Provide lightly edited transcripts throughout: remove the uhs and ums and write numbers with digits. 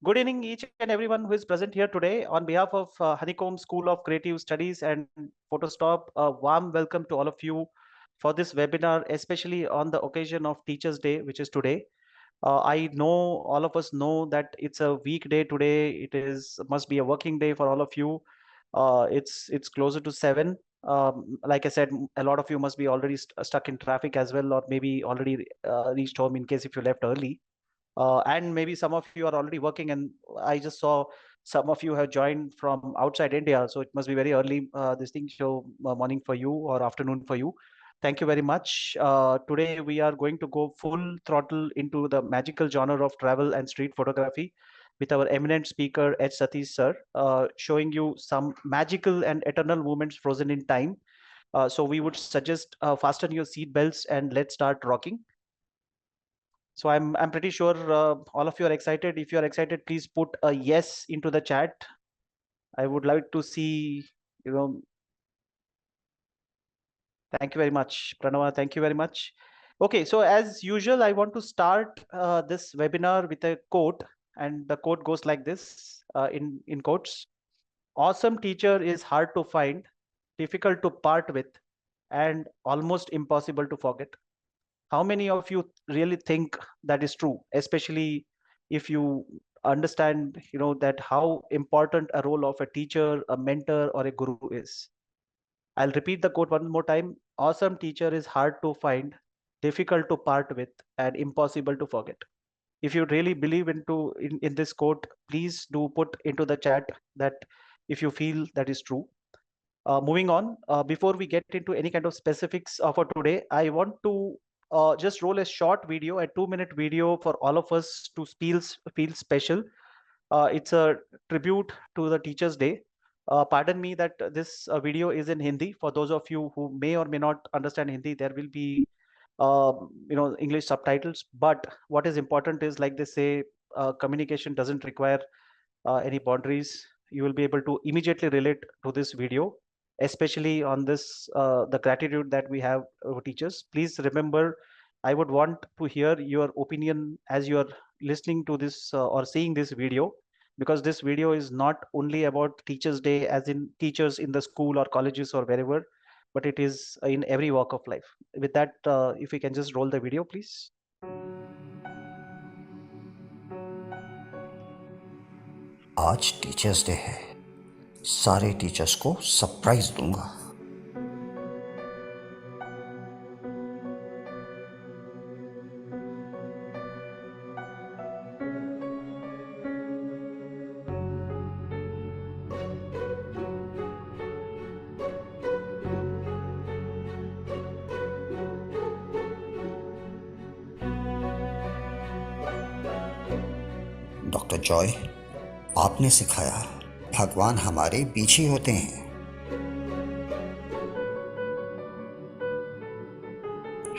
Good evening, each and everyone who is present here today. On behalf of Honeycomb School of Creative Studies and Photostop, a warm welcome to all of you for this webinar, especially on the occasion of Teachers' Day, which is today. I know all of us know that it's a weekday today. It is must be a working day for all of you. It's closer to 7. Like I said, a lot of you must be already stuck in traffic as well, or maybe already reached home in case if you left early. And maybe some of you are already working, and I just saw some of you have joined from outside India, so it must be very early this thing. So morning for you or afternoon for you. Thank you very much. Today we are going to go full throttle into the magical genre of travel and street photography with our eminent speaker Satish sir, showing you some magical and eternal moments frozen in time. So we would suggest fasten your seat belts and let's start rocking. So I'm pretty sure all of you are excited. If you are excited, please put a yes into the chat. I would like to see, you know, thank you very much, Pranava. Thank you very much. Okay, so as usual, I want to start this webinar with a quote, and the quote goes like this in quotes. Awesome teacher is hard to find, difficult to part with, and almost impossible to forget. How many of you really think that is true, especially if you understand, that how important a role of a teacher, a mentor, or a guru is? I'll repeat the quote one more time. Awesome teacher is hard to find, difficult to part with, and impossible to forget. If you really believe in this quote, please do put into the chat that if you feel that is true. Moving on, before we get into any kind of specifics for today, I want to just roll a short video, a 2-minute video for all of us to feel special. It's a tribute to the Teachers' Day. Pardon me that this video is in Hindi. For those of you who may or may not understand Hindi, there will be English subtitles. But what is important is, like they say, communication doesn't require any boundaries. You will be able to immediately relate to this video, especially on this the gratitude that we have over teachers. Please remember, I would want to hear your opinion as you are listening to this or seeing this video, because this video is not only about Teachers' Day as in teachers in the school or colleges or wherever, but it is in every walk of life. With that, if we can just roll the video, please. आज teachers day है, सारे teachers को surprise दूंगा। Doctor Joy, आपने सिखाया भगवान हमारे बीच ही होते हैं।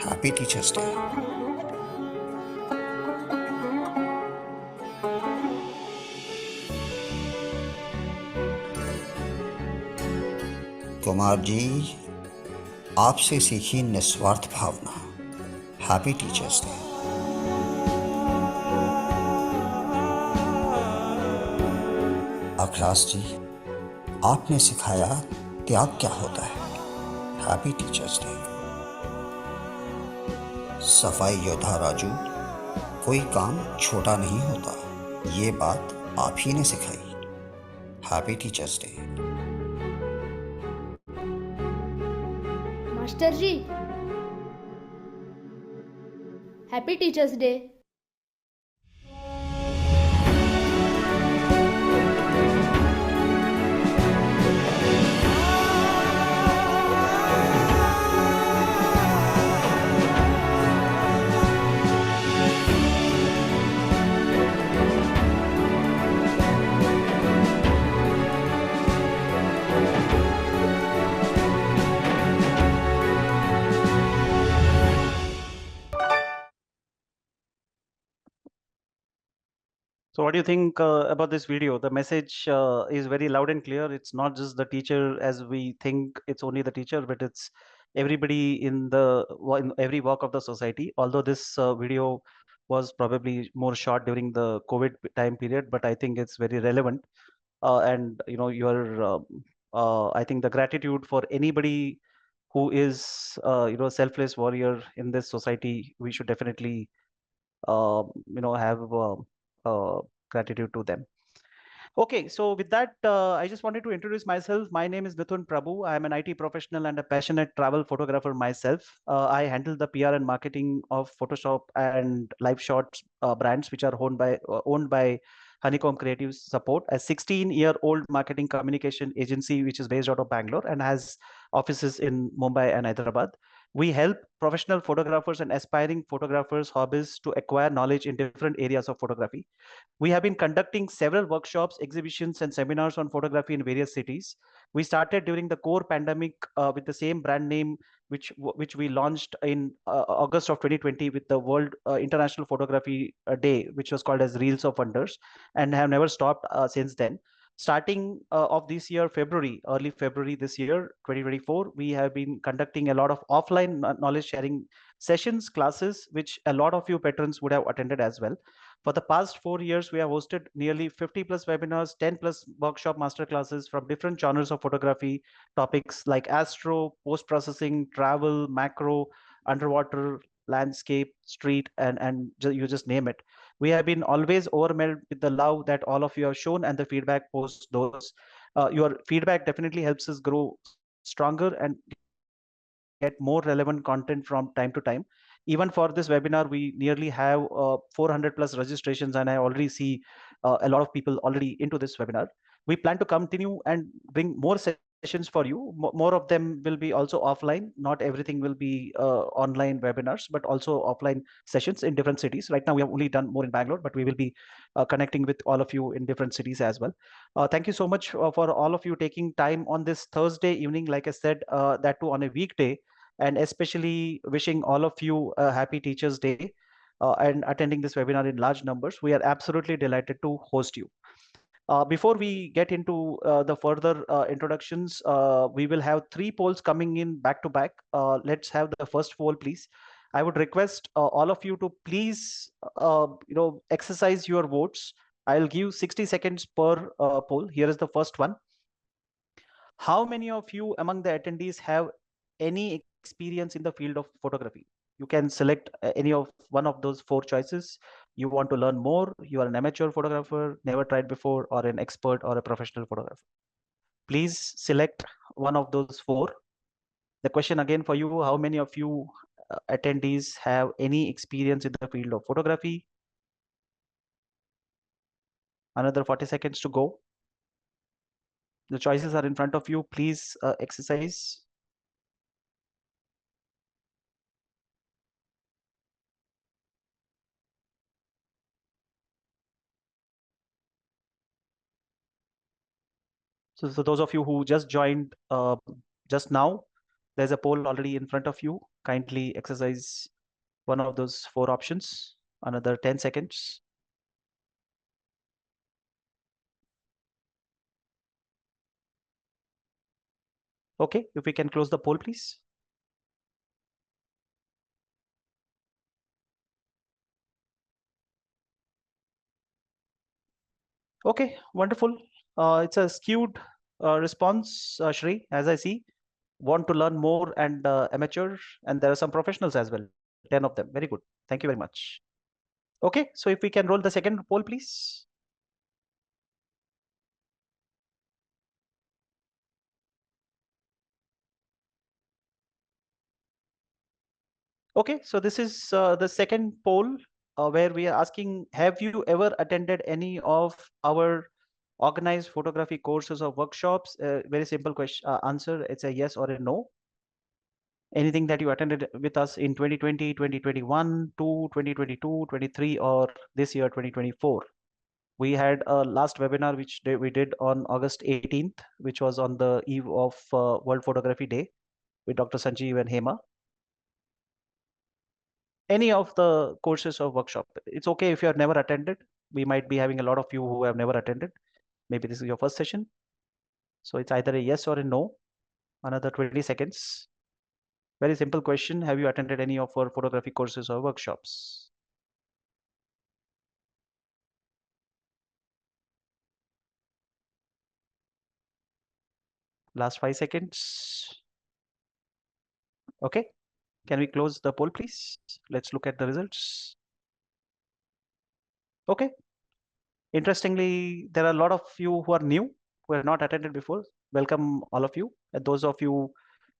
Happy teachers day. Kumar ji, आपसे सीखी निस्वार्थ भावना। Happy teachers day. Akhlas ji, आपने सिखाया त्याग क्या होता है। Happy teachers day. सफाई योद्धा राजू, कोई काम छोटा नहीं होता, ये बात आप ही ने सिखाई। Happy teachers day. Master ji, happy teachers day. So what do you think about this video? The message is very loud and clear. It's not just the teacher as we think it's only the teacher, but it's everybody in every walk of the society. Although this video was probably more short during the COVID time period, but I think it's very relevant. And I think the gratitude for anybody who is selfless warrior in this society, we should definitely have gratitude to them. Okay, so with that, I just wanted to introduce myself. My name is Mithun Prabhu. I am an IT professional and a passionate travel photographer myself. I handle the PR and marketing of Photoshop and Live Shots brands, which are owned by Honeycomb Creative Support, a 16-year-old marketing communication agency which is based out of Bangalore and has offices in Mumbai and Hyderabad. We help professional photographers and aspiring photographers, hobbyists to acquire knowledge in different areas of photography. We have been conducting several workshops, exhibitions, and seminars on photography in various cities. We started during the core pandemic with the same brand name, which we launched in August of 2020 with the World International Photography Day, which was called as Reels of Wonders, and have never stopped since then. Starting of this year, early February this year, 2024, we have been conducting a lot of offline knowledge sharing sessions, classes, which a lot of you patrons would have attended as well. For the past 4 years, we have hosted nearly 50 plus webinars, 10 plus workshop masterclasses from different genres of photography, topics like astro, post-processing, travel, macro, underwater, landscape, street, and you just name it. We have been always overwhelmed with the love that all of you have shown and the feedback post those. Your feedback definitely helps us grow stronger and get more relevant content from time to time. Even for this webinar, we nearly have 400 plus registrations, and I already see a lot of people already into this webinar. We plan to continue and bring more sessions for you. More of them will be also offline. Not everything will be online webinars, but also offline sessions in different cities. Right now, we have only done more in Bangalore, but we will be connecting with all of you in different cities as well. Thank you so much for all of you taking time on this Thursday evening, like I said, that too on a weekday, and especially wishing all of you a happy Teachers Day and attending this webinar in large numbers. We are absolutely delighted to host you. Before we get into the further introductions, we will have three polls coming in back to back. Let's have the first poll, please. I would request all of you to please, exercise your votes. I'll give 60 seconds per poll. Here is the first one. How many of you among the attendees have any experience in the field of photography? You can select any of one of those four choices. You want to learn more, you are an amateur photographer, never tried before, or an expert or a professional photographer. Please select one of those four. The question again for you, how many of you attendees have any experience in the field of photography? Another 40 seconds to go. The choices are in front of you. Please exercise. So those of you who just joined just now, there's a poll already in front of you. Kindly exercise one of those four options. Another 10 seconds. Okay, if we can close the poll, please. Okay, wonderful. It's a skewed response, Shri, as I see. Want to learn more and amateur, and there are some professionals as well, 10 of them. Very good. Thank you very much. Okay, so if we can roll the second poll, please. Okay, so this is the second poll where we are asking, have you ever attended any of our organized photography courses or workshops? Very simple question, answer, it's a yes or a no. Anything that you attended with us in 2020, 2021, 2022, 23, or this year, 2024. We had a last webinar which we did on August 18th, which was on the eve of World Photography Day with Dr. Sanjeev and Hema. Any of the courses or workshop. It's okay if you have never attended. We might be having a lot of you who have never attended. Maybe this is your first session. So it's either a yes or a no. Another 20 seconds. Very simple question. Have you attended any of our photography courses or workshops? Last 5 seconds. Okay. Can we close the poll, please? Let's look at the results. Okay. Interestingly, there are a lot of you who are new, who have not attended before. Welcome, all of you. And those of you,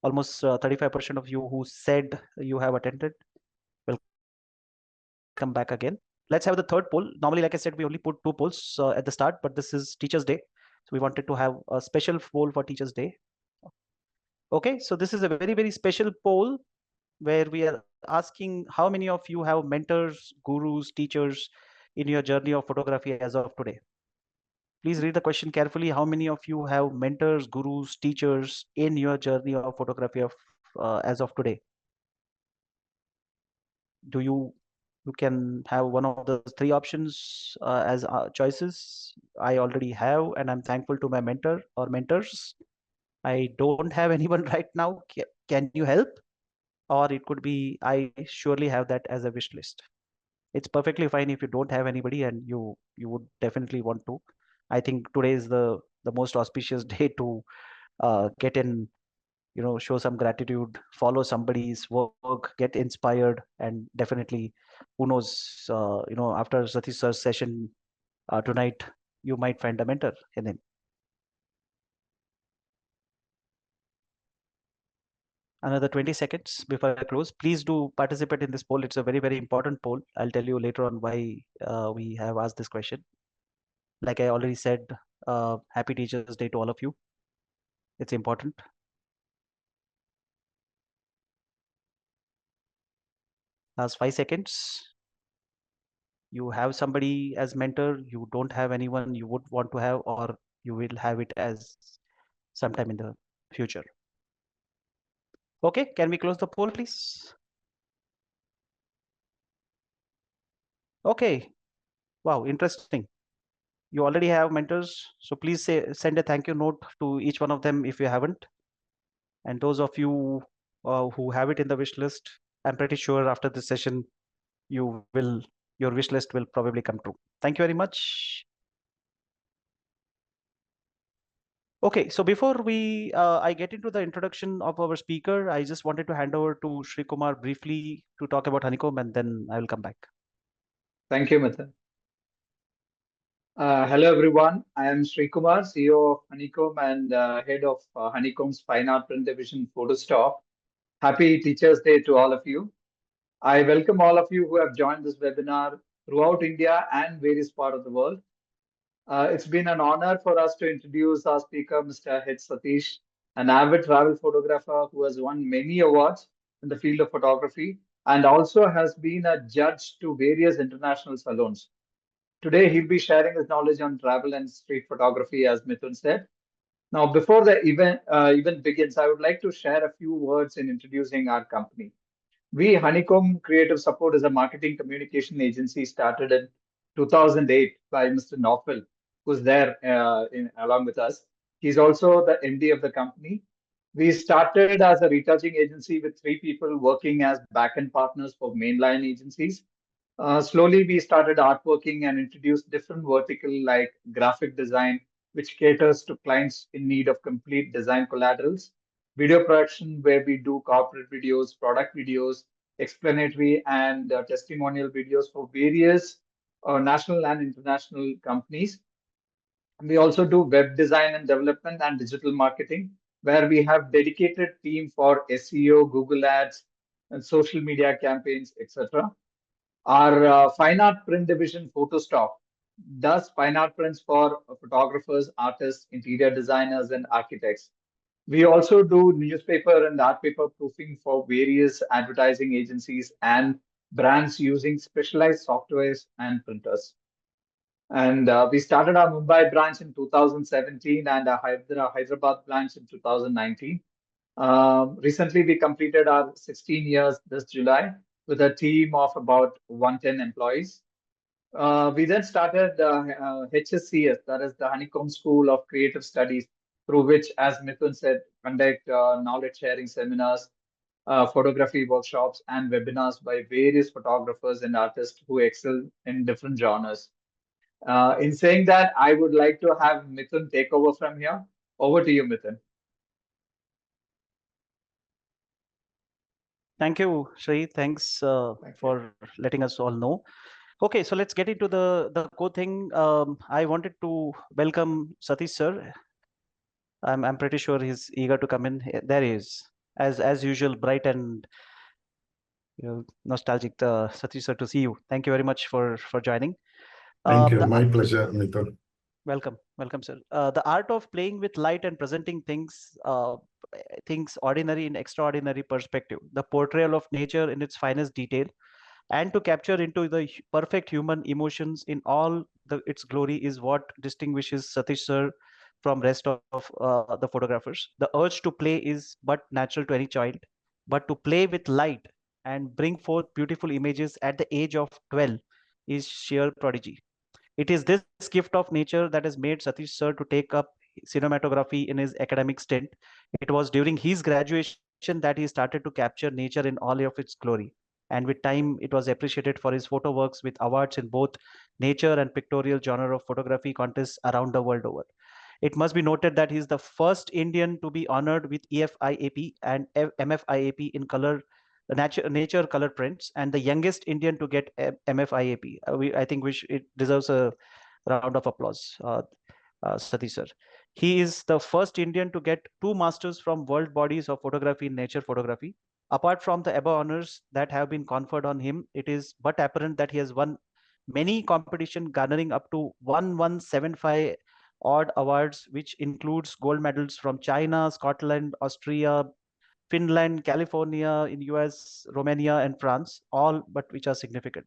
almost 35% of you who said you have attended, welcome back again. Let's have the third poll. Normally, like I said, we only put 2 polls at the start, but this is Teachers' Day. So we wanted to have a special poll for Teachers' Day. Okay, so this is a very, very special poll where we are asking how many of you have mentors, gurus, teachers in your journey of photography as of today. Please read the question carefully. How many of you have mentors, gurus, teachers in your journey of photography of as of today? Do you can have one of the 3 options as choices? I already have, and I'm thankful to my mentor or mentors. I don't have anyone right now. Can you help? Or it could be I surely have that as a wish list. It's perfectly fine if you don't have anybody and you would definitely want to. I think today is the most auspicious day to get in, show some gratitude, follow somebody's work, get inspired, and definitely, who knows, after Satish sir's session tonight, you might find a mentor in him. Another 20 seconds before I close. Please do participate in this poll. It's a very, very important poll. I'll tell you later on why we have asked this question. Like I already said, happy Teachers' Day to all of you. It's important. Last 5 seconds. You have somebody as mentor, you don't have anyone you would want to have, or you will have it as sometime in the future. Okay, can we close the poll, please? Okay. Wow, interesting. You already have mentors, so please send a thank you note to each one of them if you haven't. And those of you who have it in the wish list, I'm pretty sure after this session, your wish list will probably come true. Thank you very much. Okay, so before I get into the introduction of our speaker, I just wanted to hand over to Sri Kumar briefly to talk about Honeycomb, and then I will come back. Thank you, Mithun. Hello, everyone. I am Sri Kumar, CEO of Honeycomb and head of Honeycomb's Fine Art Print Division Photostop. Happy Teachers' Day to all of you. I welcome all of you who have joined this webinar throughout India and various parts of the world. It's been an honor for us to introduce our speaker, Mr. H. Satish, an avid travel photographer who has won many awards in the field of photography and also has been a judge to various international salons. Today, he'll be sharing his knowledge on travel and street photography, as Mithun said. Now, before the event begins, I would like to share a few words in introducing our company. We, Honeycomb Creative Support, is a marketing communication agency started in 2008 by Mr. Naufel, who's there along with us. He's also the MD of the company. We started as a retouching agency with 3 people working as back-end partners for mainline agencies. Slowly, we started artworking and introduced different vertical like graphic design, which caters to clients in need of complete design collaterals, video production, where we do corporate videos, product videos, explanatory and testimonial videos for various national and international companies. We also do web design and development and digital marketing, where we have dedicated team for SEO, Google Ads, and social media campaigns, etc. Our fine art print division, Photostop, does fine art prints for photographers, artists, interior designers, and architects. We also do newspaper and art paper proofing for various advertising agencies and brands using specialized softwares and printers. And we started our Mumbai branch in 2017 and our Hyderabad branch in 2019. Recently, we completed our 16 years this July with a team of about 110 employees. We then started HSCS, that is the Honeycomb School of Creative Studies, through which, as Mithun said, conduct knowledge sharing seminars, photography workshops, and webinars by various photographers and artists who excel in different genres. In saying that, I would like to have Mithun take over from here. Over to you, Mithun. Thank you, Shri. Thanks Thank you. for letting us all know. Okay, so let's get into the core thing. I wanted to welcome Satish sir. I'm pretty sure he's eager to come in. There he is, as usual, bright and nostalgic. Satish sir, to see you. Thank you very much for joining. Thank you. The My pleasure, Mithun. welcome, sir. The art of playing with light and presenting things ordinary in extraordinary perspective. The portrayal of nature in its finest detail, and to capture into the perfect human emotions in all its glory is what distinguishes Satish sir from rest of the photographers. The urge to play is but natural to any child, but to play with light and bring forth beautiful images at the age of 12 is sheer prodigy. It is this gift of nature that has made Satish sir to take up cinematography in his academic stint. It was during his graduation that he started to capture nature in all of its glory. And with time, it was appreciated for his photo works with awards in both nature and pictorial genre of photography contests around the world over. It must be noted that he is the first Indian to be honored with EFIAP and MFIAP in color, nature color prints, and the youngest Indian to get MFIAP. I think it deserves a round of applause, Satish sir. He is the first Indian to get two masters from world bodies of photography in nature photography. Apart from the above honors that have been conferred on him, it is but apparent that he has won many competition garnering up to 1175 odd awards, which includes gold medals from China, Scotland, Austria, Finland, California, in US, Romania, and France, all but which are significant.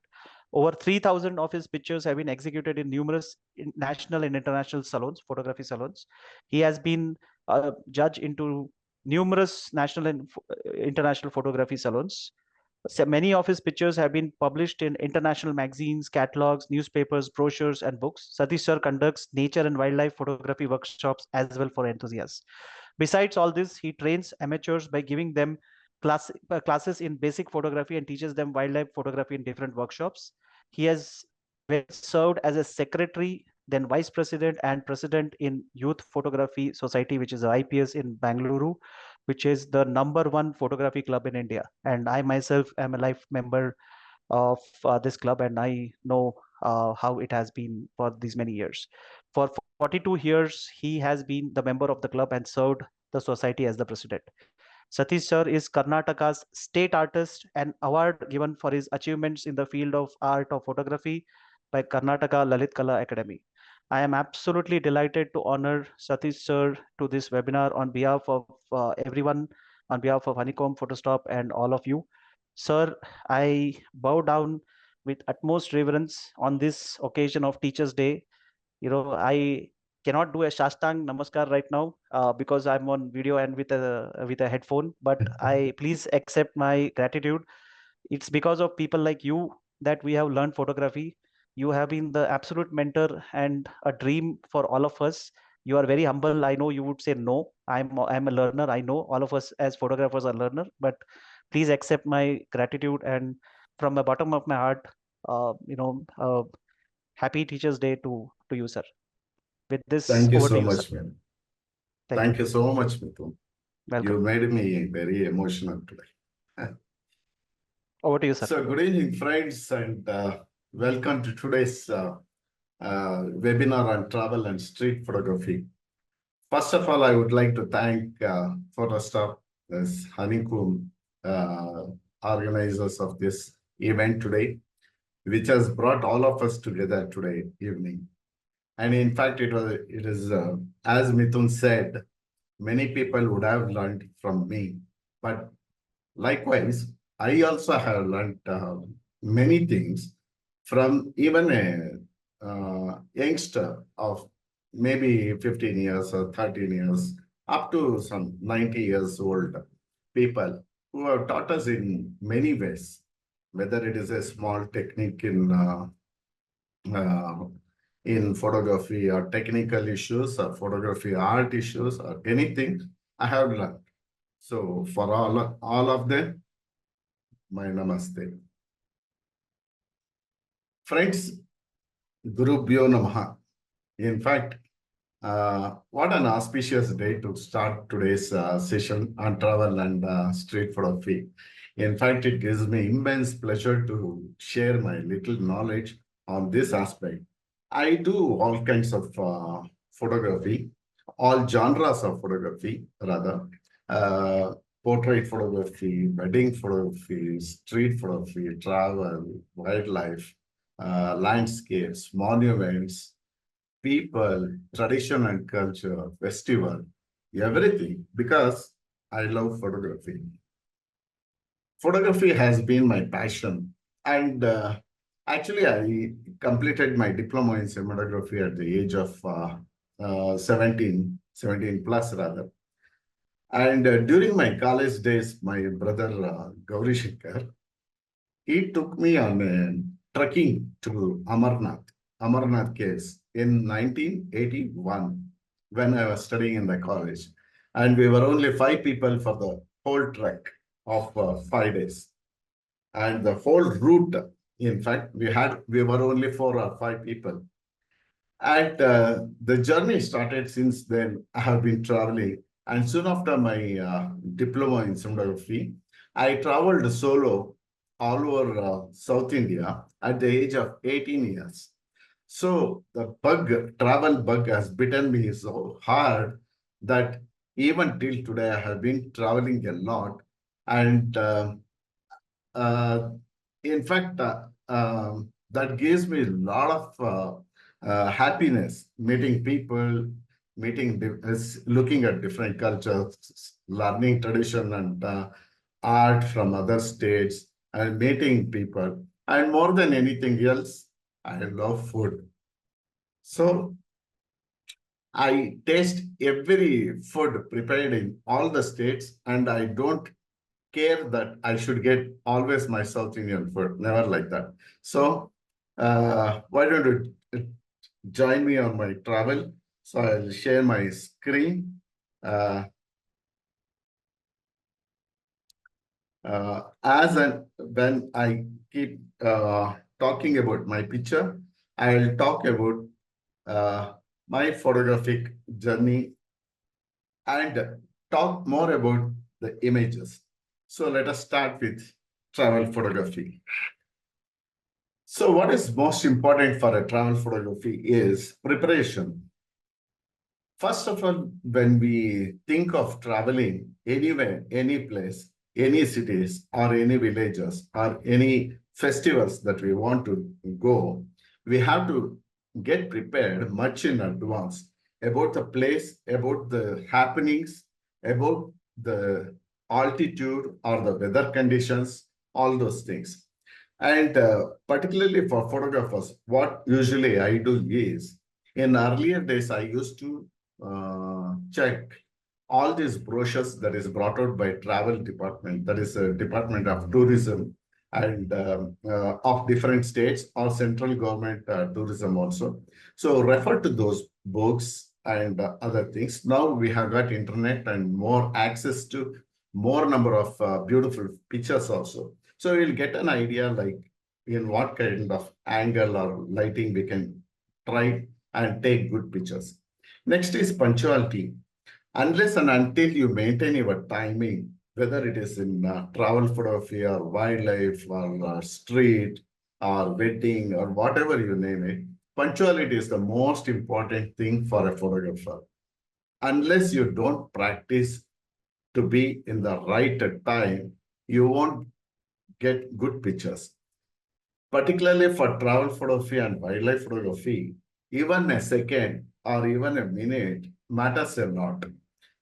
Over 3,000 of his pictures have been executed in numerous national and international salons, photography salons. He has been a judge into numerous national and international photography salons. So many of his pictures have been published in international magazines, catalogs, newspapers, brochures, and books. Satish sir conducts nature and wildlife photography workshops as well for enthusiasts. Besides all this, he trains amateurs by giving them classes in basic photography and teaches them wildlife photography in different workshops. He has served as a secretary, then vice president and president in Youth Photography Society, which is IPS in Bangalore, which is the #1 photography club in India. And I myself am a life member of this club, and I know how it has been for these many years. For 42 years, he has been the member of the club and served the society as the president. Satish sir is Karnataka's state artist, an award given for his achievements in the field of art of photography by Karnataka Lalit Kala Academy. I am absolutely delighted to honor Satish sir to this webinar on behalf of everyone, on behalf of Honeycomb, Photostop, and all of you. Sir, I bow down with utmost reverence on this occasion of Teachers' Day. I cannot do a Shastang Namaskar right now because I'm on video and with a headphone, but I please accept my gratitude. It's because of people like you that we have learned photography. You have been the absolute mentor and a dream for all of us. You are very humble. I know you would say no. I'm a learner. I know all of us as photographers are learner, but please accept my gratitude, and from the bottom of my heart, happy Teachers' Day to you, sir. With this, Thank you over to so you, sir. much, man. Thank Thank you. you so much, Mithun. Welcome. You made me very emotional today. Over to you, sir. So, good evening, friends, and welcome to today's webinar on travel and street photography. First of all, I would like to thank Photostop, as Honeycomb, organizers of this event today, which has brought all of us together today evening. And in fact, it is as Mithun said, many people would have learned from me, but likewise, I also have learned many things from even a youngster of maybe 15 years or 13 years, up to some 90 years old people who have taught us in many ways, whether it is a small technique in photography or technical issues or photography art issues or anything I have learned. So for all of them, my namaste. Friends, Guru Bhyo Namaha. In fact, What an auspicious day to start today's session on travel and street photography. In fact, it gives me immense pleasure to share my little knowledge on this aspect. I do all kinds of photography, all genres of photography, rather. Uh, Portrait photography, wedding photography, street photography, travel, wildlife, landscapes, monuments, people, tradition and culture, festival, everything, because I love photography. Photography has been my passion, and actually, I completed my diploma in cinematography at the age of 17 plus rather. And during my college days, my brother Gauri Shankar, he took me on a trekking to Amarnath caves in 1981 when I was studying in the college. And we were only 5 people for the whole trek of 5 days. And the whole route, in fact, we were only 4 or 5 people. And the journey started since then. I have been traveling. And soon after my diploma in cinematography, I traveled solo all over South India at the age of 18 years. So the travel bug has bitten me so hard that even till today, I have been traveling a lot. And uh, in fact, that gives me a lot of happiness, meeting people, looking at different cultures, learning tradition and art from other states, and meeting people. And more than anything else, I love food. So I taste every food prepared in all the states, and I don't care that I should get always my South Indian food, never like that. So why don't you join me on my travel? So I'll share my screen. When I keep talking about my picture, I'll talk about my photographic journey and talk more about the images. So let us start with travel photography. So what is most important for a travel photography is preparation. First of all, when we think of traveling anywhere, any place, any cities or any villages or any festivals that we want to go, we have to get prepared much in advance about the place, about the happenings, about the altitude or the weather conditions, all those things. And particularly for photographers, what usually I do is, in earlier days, I used to check all these brochures that is brought out by travel department, that is a department of tourism and of different states or central government tourism also. So refer to those books and other things. Now we have got internet and more access to more number of beautiful pictures also. So you'll get an idea like in what kind of angle or lighting we can try and take good pictures. Next is punctuality. Unless and until you maintain your timing, whether it is in travel photography or wildlife or street or wedding or whatever you name it, punctuality is the most important thing for a photographer. Unless you don't practice to be in the right time, you won't get good pictures. Particularly for travel photography and wildlife photography, even a second or even a minute matters a lot.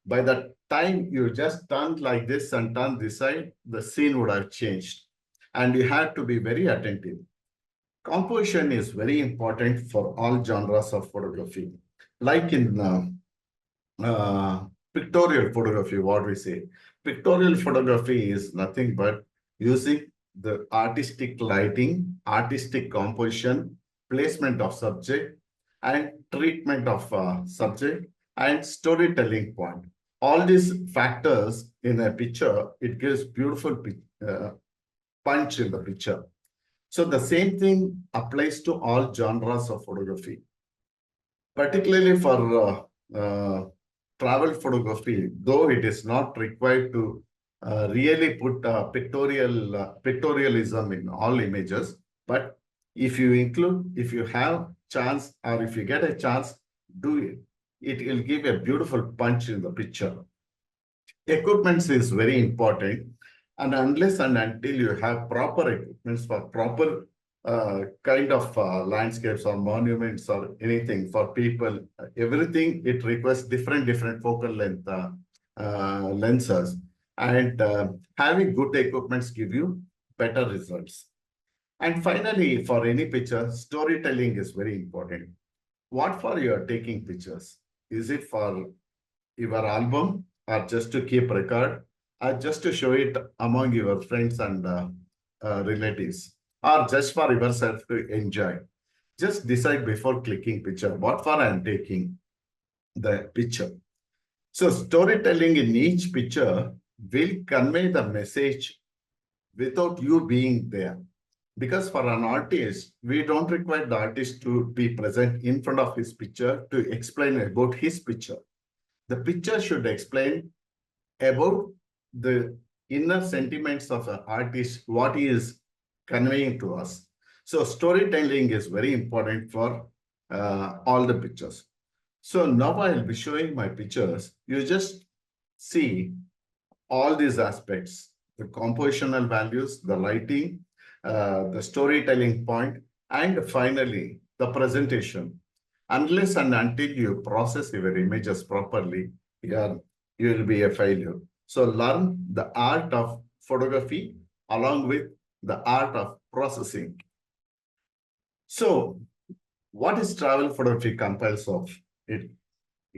By the time you just turn like this and turn this side, the scene would have changed. And you have to be very attentive. Composition is very important for all genres of photography. Like in pictorial photography, what we say. Pictorial photography is nothing but using the artistic lighting, artistic composition, placement of subject, and treatment of subject, and storytelling point. All these factors in a picture, it gives beautiful punch in the picture. So the same thing applies to all genres of photography. particularly for travel photography, though it is not required to really put pictorialism in all images, but if you have chance, or if you get a chance, do it. It will give a beautiful punch in the picture. Equipment is very important, and unless and until you have proper equipments for proper kind of landscapes or monuments or anything for people, everything, it requires different focal length lenses, and having good equipments give you better results. And finally, for any picture, storytelling is very important. What for you are taking pictures? Is it for your album, or just to keep record, or just to show it among your friends and relatives, or just for yourself to enjoy? Just decide before clicking picture, what for I am taking the picture. So storytelling in each picture will convey the message without you being there. Because for an artist, we don't require the artist to be present in front of his picture to explain about his picture. The picture should explain about the inner sentiments of an artist, what he is conveying to us. So storytelling is very important for all the pictures. So now I'll be showing my pictures. You just see all these aspects, the compositional values, the lighting, the storytelling point, and finally, the presentation. Unless and until you process your images properly, you will be a failure. So learn the art of photography along with the art of processing. So what is travel photography compiles of? It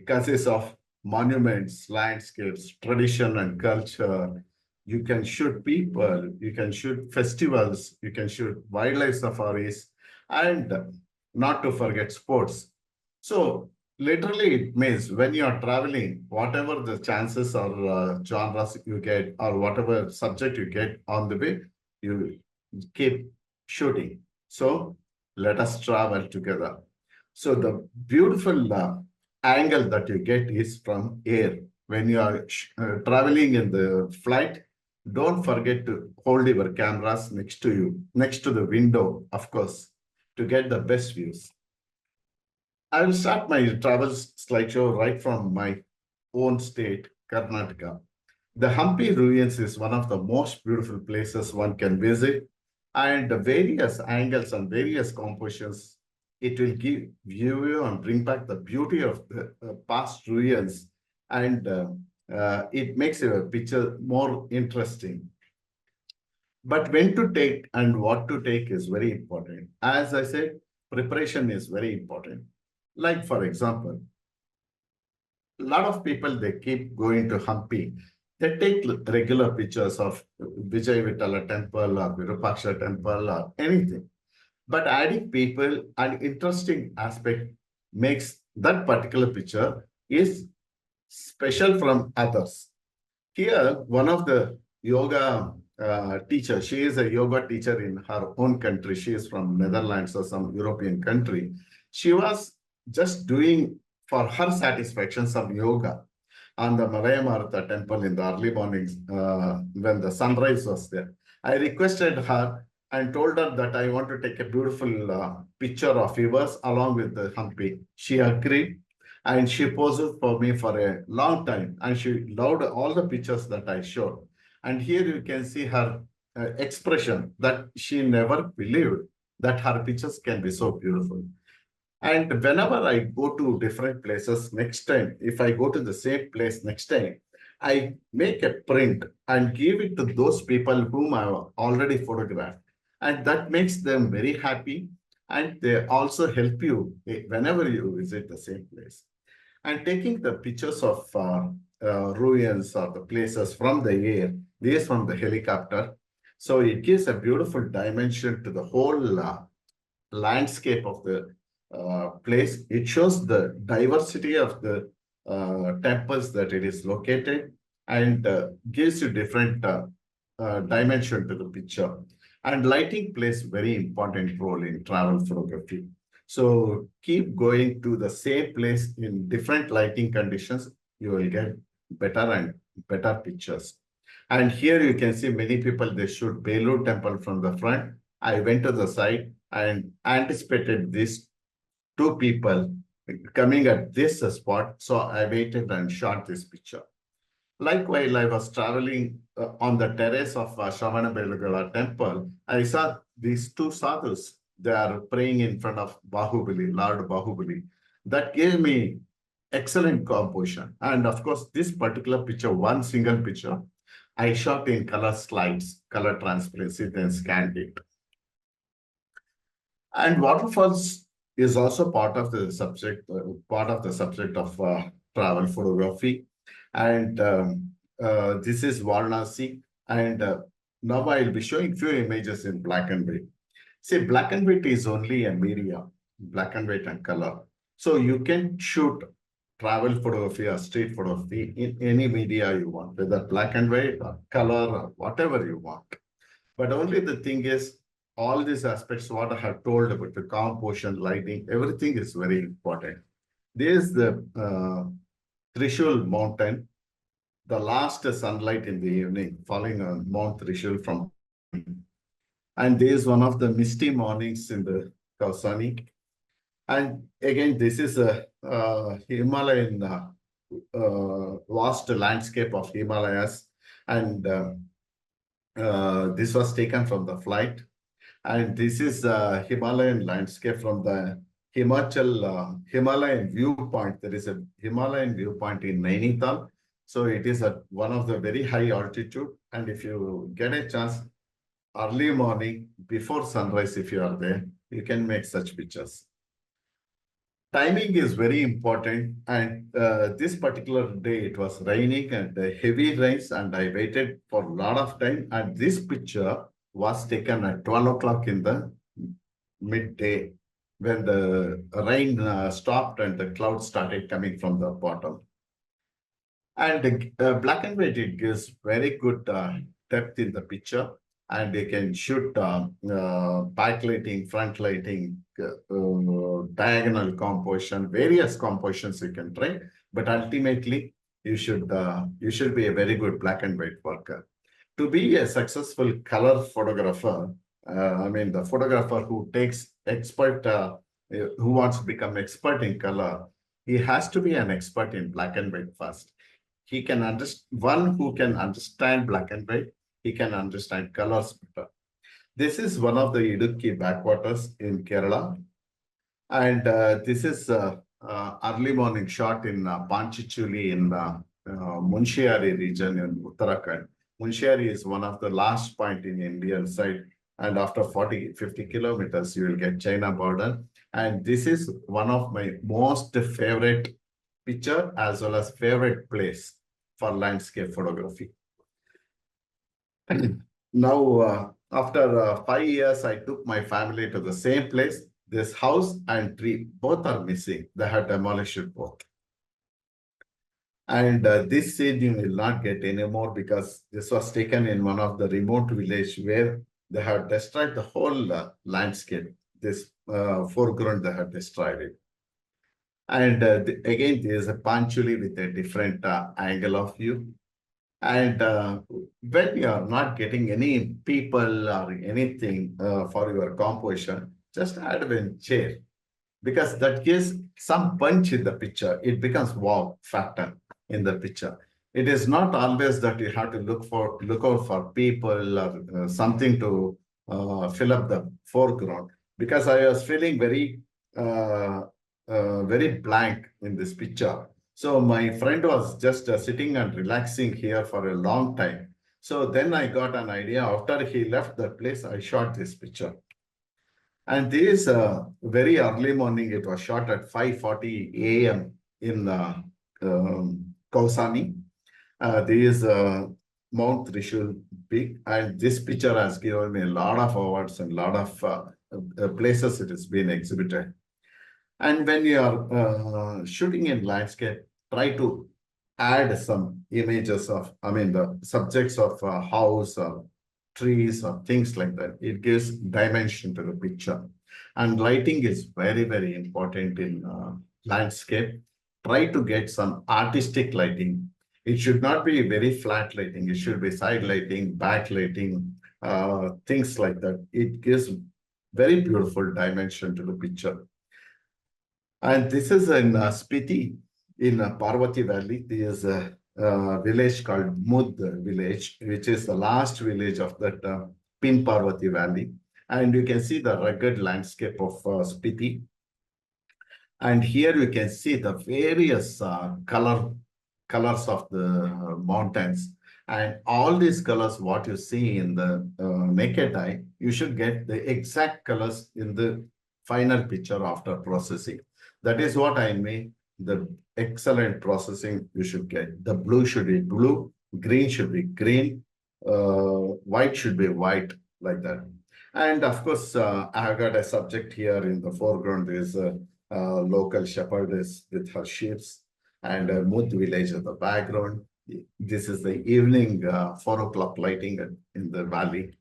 consists of monuments, landscapes, tradition and culture. You can shoot people, you can shoot festivals, you can shoot wildlife safaris, and not to forget sports. So literally it means when you are traveling, whatever the chances or genres you get, or whatever subject you get on the way, you keep shooting. So let us travel together. So the beautiful angle that you get is from air. When you are traveling in the flight, don't forget to hold your cameras next to you, next to the window, of course, to get the best views. I will start my travel slideshow right from my own state, Karnataka. The Hampi ruins is one of the most beautiful places one can visit, and the various angles and various compositions, it will give you and bring back the beauty of the past ruins, and it makes your picture more interesting. But when to take and what to take is very important. As I said, preparation is very important. Like, for example, a lot of people, they keep going to Hampi. They take regular pictures of Vijay Vitala temple or Virupaksha temple or anything. But adding people and interesting aspect makes that particular picture is special from others. Here, one of the yoga teacher, she is a yoga teacher in her own country. She is from Netherlands or some European country. She was just doing for her satisfaction some yoga on the Malaya Martha temple in the early mornings when the sunrise was there. I requested her and told her that I want to take a beautiful picture of yours along with the Hampi. She agreed, and she posed for me for a long time, and she loved all the pictures that I showed. And here you can see her expression that she never believed that her pictures can be so beautiful. And whenever I go to different places next time, if I go to the same place next time, I make a print and give it to those people whom I have already photographed. And that makes them very happy. And they also help you whenever you visit the same place. And taking the pictures of ruins or the places from the air, these from the helicopter. So it gives a beautiful dimension to the whole landscape of the place. It shows the diversity of the temples that it is located, and gives you different dimension to the picture. And lighting plays very important role in travel photography. So keep going to the same place in different lighting conditions, you will get better and better pictures. And here you can see many people, they shoot Belur temple from the front. I went to the side and anticipated these two people coming at this spot. So I waited and shot this picture. Likewise, I was traveling on the terrace of Shravanabelagala temple. I saw these two sadhus. They are praying in front of Bahubali, Lord Bahubali. That gave me excellent composition. And of course, this particular picture, one single picture, I shot in color slides, color transparency, then scanned it. And waterfalls is also part of the subject, of travel photography. And this is Varanasi. And now I'll be showing few images in black and white. See, black and white is only a media, black and white and color. So you can shoot travel photography or street photography in any media you want, whether black and white or color or whatever you want. But only the thing is, all these aspects, what I have told about the composition, lighting, everything is very important. There is the Trishul mountain, the last sunlight in the evening falling on Mount Trishul from, and there is one of the misty mornings in the Kausani. And again, this is a Himalayan vast landscape of Himalayas, and this was taken from the flight. And this is a Himalayan landscape from the Himalayan viewpoint. There is a Himalayan viewpoint in Nainital. So it is at one of the very high altitude. And if you get a chance, early morning, before sunrise, if you are there, you can make such pictures. Timing is very important. And this particular day, it was raining and heavy rains, and I waited for a lot of time. And this picture was taken at 12 o'clock in the midday, when the rain stopped and the clouds started coming from the bottom. And black and white, it gives very good depth in the picture, and you can shoot backlighting, front lighting, diagonal composition, various compositions you can try. But ultimately, you should be a very good black and white worker. To be a successful color photographer, the photographer who takes expert, who wants to become expert in color, he has to be an expert in black and white first. He can understand, one who can understand black and white, he can understand colors better. This is one of the Idukki backwaters in Kerala. And this is early morning shot in Panchichuli in Munshiari region in Uttarakhand. Munshiari is one of the last point in Indian side, and after 40-50 kilometers, you will get China border. And this is one of my most favorite picture as well as favorite place for landscape photography. Now, after 5 years, I took my family to the same place. This house and tree, both are missing. They had demolished it both. And this scene you will not get anymore, because this was taken in one of the remote village where they have destroyed the whole landscape. This foreground, they have destroyed it. And again, there is a Panchuli with a different angle of view. And when you are not getting any people or anything for your composition, just add a chair, because that gives some punch in the picture. It becomes wow factor in the picture. It is not always that you have to look out for people or something to fill up the foreground, because I was feeling very blank in this picture. So my friend was just sitting and relaxing here for a long time. So then I got an idea. After he left the place, I shot this picture. And this very early morning, it was shot at 5:40 a.m. in Kausani. There is Mount Trishul peak, and this picture has given me a lot of awards and a lot of places it has been exhibited. And when you are shooting in landscape, try to add some images of, the subjects of house or trees or things like that. It gives dimension to the picture. And lighting is very, very important in landscape. Try to get some artistic lighting. It should not be very flat lighting. It should be side lighting, back lighting, things like that. It gives very beautiful dimension to the picture. And this is in Spiti, in Parvati Valley. There is a village called Mud village, which is the last village of that Pin Parvati Valley. And you can see the rugged landscape of Spiti. And here you can see the various colors of the mountains. And all these colors, what you see in the naked eye, you should get the exact colors in the final picture after processing. That is what I mean. The excellent processing you should get. The blue should be blue, green should be green, white should be white, like that. And of course, I have got a subject here in the foreground. There is a local shepherdess with her sheep, and a Mud village in the background. This is the evening 4 o'clock lighting in the valley.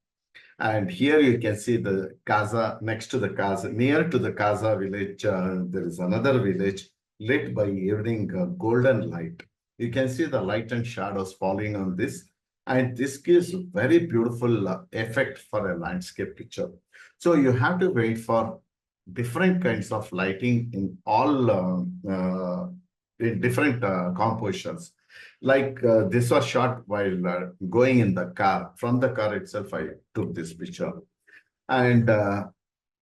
And here you can see the Kaza, next to the Kaza, near to the Kaza village, there is another village lit by evening golden light. You can see the light and shadows falling on this. And this gives very beautiful effect for a landscape picture. So you have to wait for different kinds of lighting in all in different compositions. Like this was shot while going in the car. From the car itself, I took this picture. And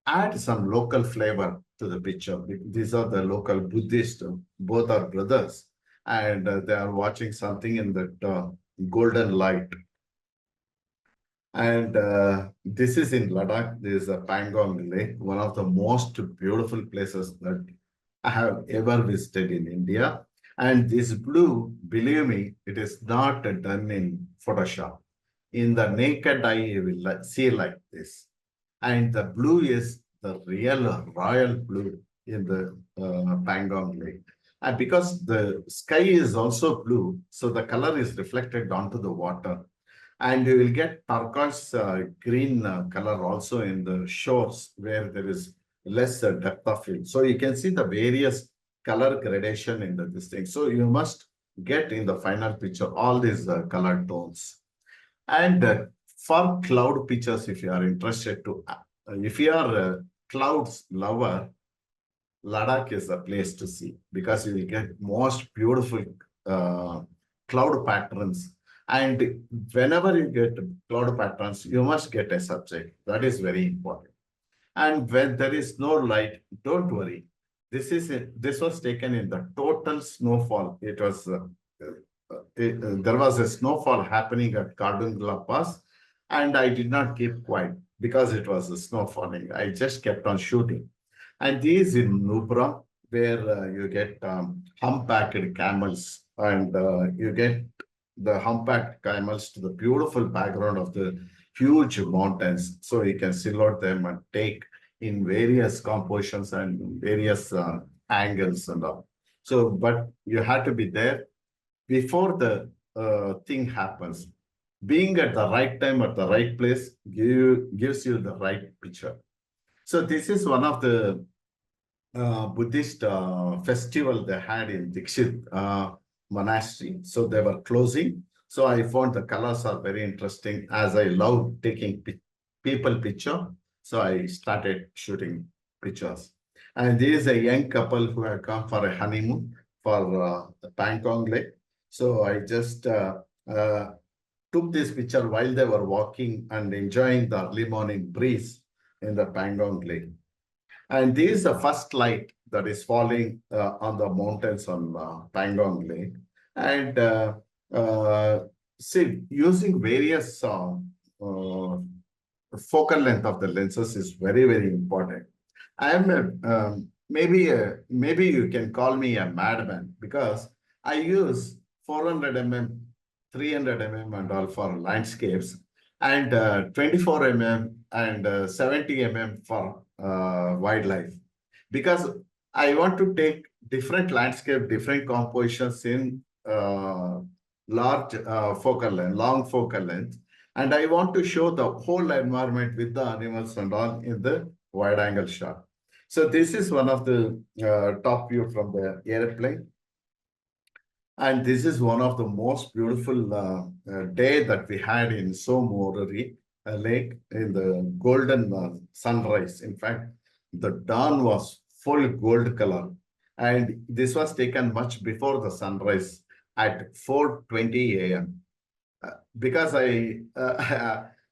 add some local flavor to the picture. These are the local Buddhists, both are brothers. And they are watching something in that golden light. And this is in Ladakh. This is a Pangong Lake, one of the most beautiful places that I have ever visited in India. And this blue, believe me, it is not done in Photoshop. In the naked eye, you will see like this. And the blue is the real royal blue in the Pangong Lake. And because the sky is also blue, so the color is reflected onto the water. And you will get turquoise green color also in the shores where there is less depth of field. So you can see the various color gradation in this thing. So you must get in the final picture all these color tones. And for cloud pictures, if you are interested to, if you are a clouds lover, Ladakh is the place to see, because you will get most beautiful cloud patterns. And whenever you get cloud patterns, you must get a subject. That is very important. And when there is no light, don't worry. This was taken in the total snowfall. It was there was a snowfall happening at Kardungla Pass, and I did not keep quiet because it was snowfalling. I just kept on shooting. And these in Nubra, where you get humpbacked camels, and you get the humpbacked camels to the beautiful background of the huge mountains. So you can silhouette them and take in various compositions and various angles and all. So, but you have to be there before the thing happens. Being at the right time at the right place gives you the right picture. So this is one of the Buddhist festival they had in Dikshit monastery. So they were closing. So I found the colors are very interesting, as I love taking people picture. So I started shooting pictures. And there is a young couple who had come for a honeymoon for the Pangong Lake. So I just took this picture while they were walking and enjoying the early morning breeze in the Pangong Lake. And this is the first light that is falling on the mountains on Pangong Lake. And see, using various focal length of the lenses is very, very important. I am maybe you can call me a madman, because I use 400 mm, 300 mm and all for landscapes, and 24 mm and 70 mm for wildlife, because I want to take different landscape, different compositions in large focal length, long focal length, and I want to show the whole environment with the animals and all in the wide angle shot. So this is one of the top view from the airplane. And this is one of the most beautiful day that we had in Somorari Lake in the golden sunrise. In fact, the dawn was full gold color. And this was taken much before the sunrise at 4:20 a.m. Because I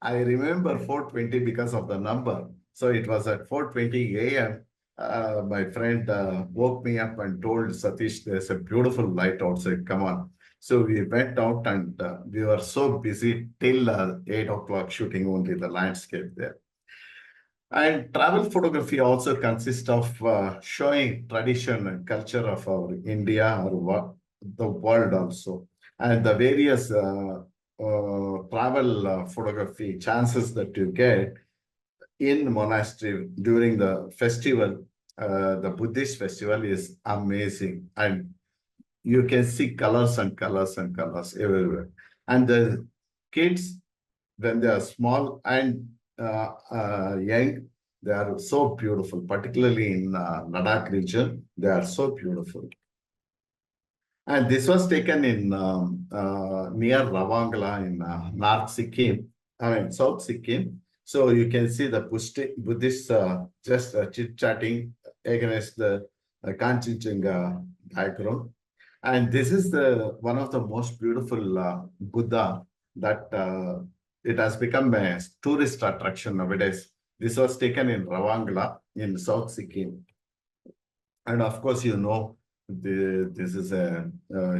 remember 4:20 because of the number. So it was at 4:20 a.m. My friend woke me up and told Satish, there's a beautiful light outside, come on. So we went out and we were so busy till 8 o'clock shooting only the landscape there. And travel photography also consists of showing tradition and culture of our India or the world also. And the various travel photography chances that you get in monastery during the festival, the Buddhist festival is amazing. And you can see colors and colors and colors everywhere. And the kids, when they are small and young, they are so beautiful, particularly in Ladakh region, they are so beautiful. And this was taken in near Ravangla in North Sikkim, South Sikkim. So you can see the Buddhists just chit-chatting against the Kanchenjunga background. And this is the one of the most beautiful Buddha that it has become a tourist attraction nowadays. This was taken in Ravangla in South Sikkim. And of course, you know, this is a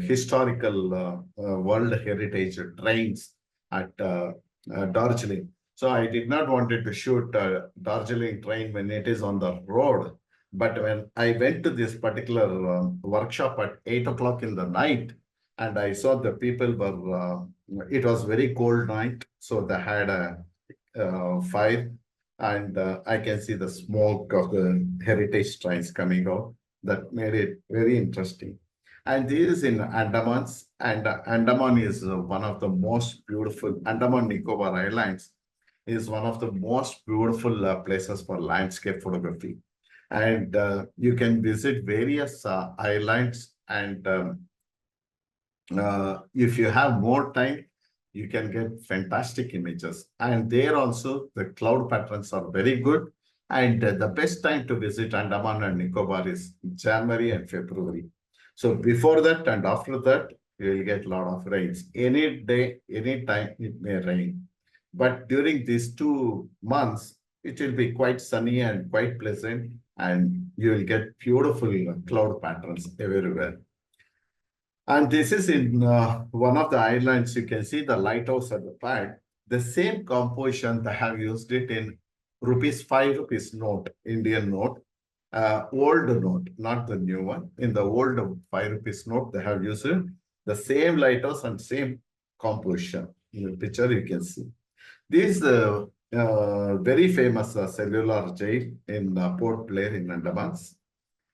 historical World Heritage trains at Darjeeling. So I did not wanted to shoot Darjeeling train when it is on the road. But when I went to this particular workshop at 8 o'clock in the night, and I saw the people were, it was very cold night. So they had a fire, and I can see the smoke of the heritage trains coming out. That made it very interesting. And this is in Andamans, and Andaman is one of the most beautiful, Andaman Nicobar Islands is one of the most beautiful places for landscape photography. And you can visit various islands, and if you have more time, you can get fantastic images. And there also, the cloud patterns are very good. And the best time to visit Andaman and Nicobar is January and February. So before that and after that, you will get a lot of rains. Any day, any time it may rain. But during these 2 months, it will be quite sunny and quite pleasant, and you will get beautiful cloud patterns everywhere. And this is in one of the islands. You can see the lighthouse at the back. The same composition, they have used it in ₹5 note, Indian note, old note, not the new one. In the old ₹5 note, they have used it, the same lighthouse and same composition. In the picture, you can see. This very famous cellular jail in Port Blair in Andamans.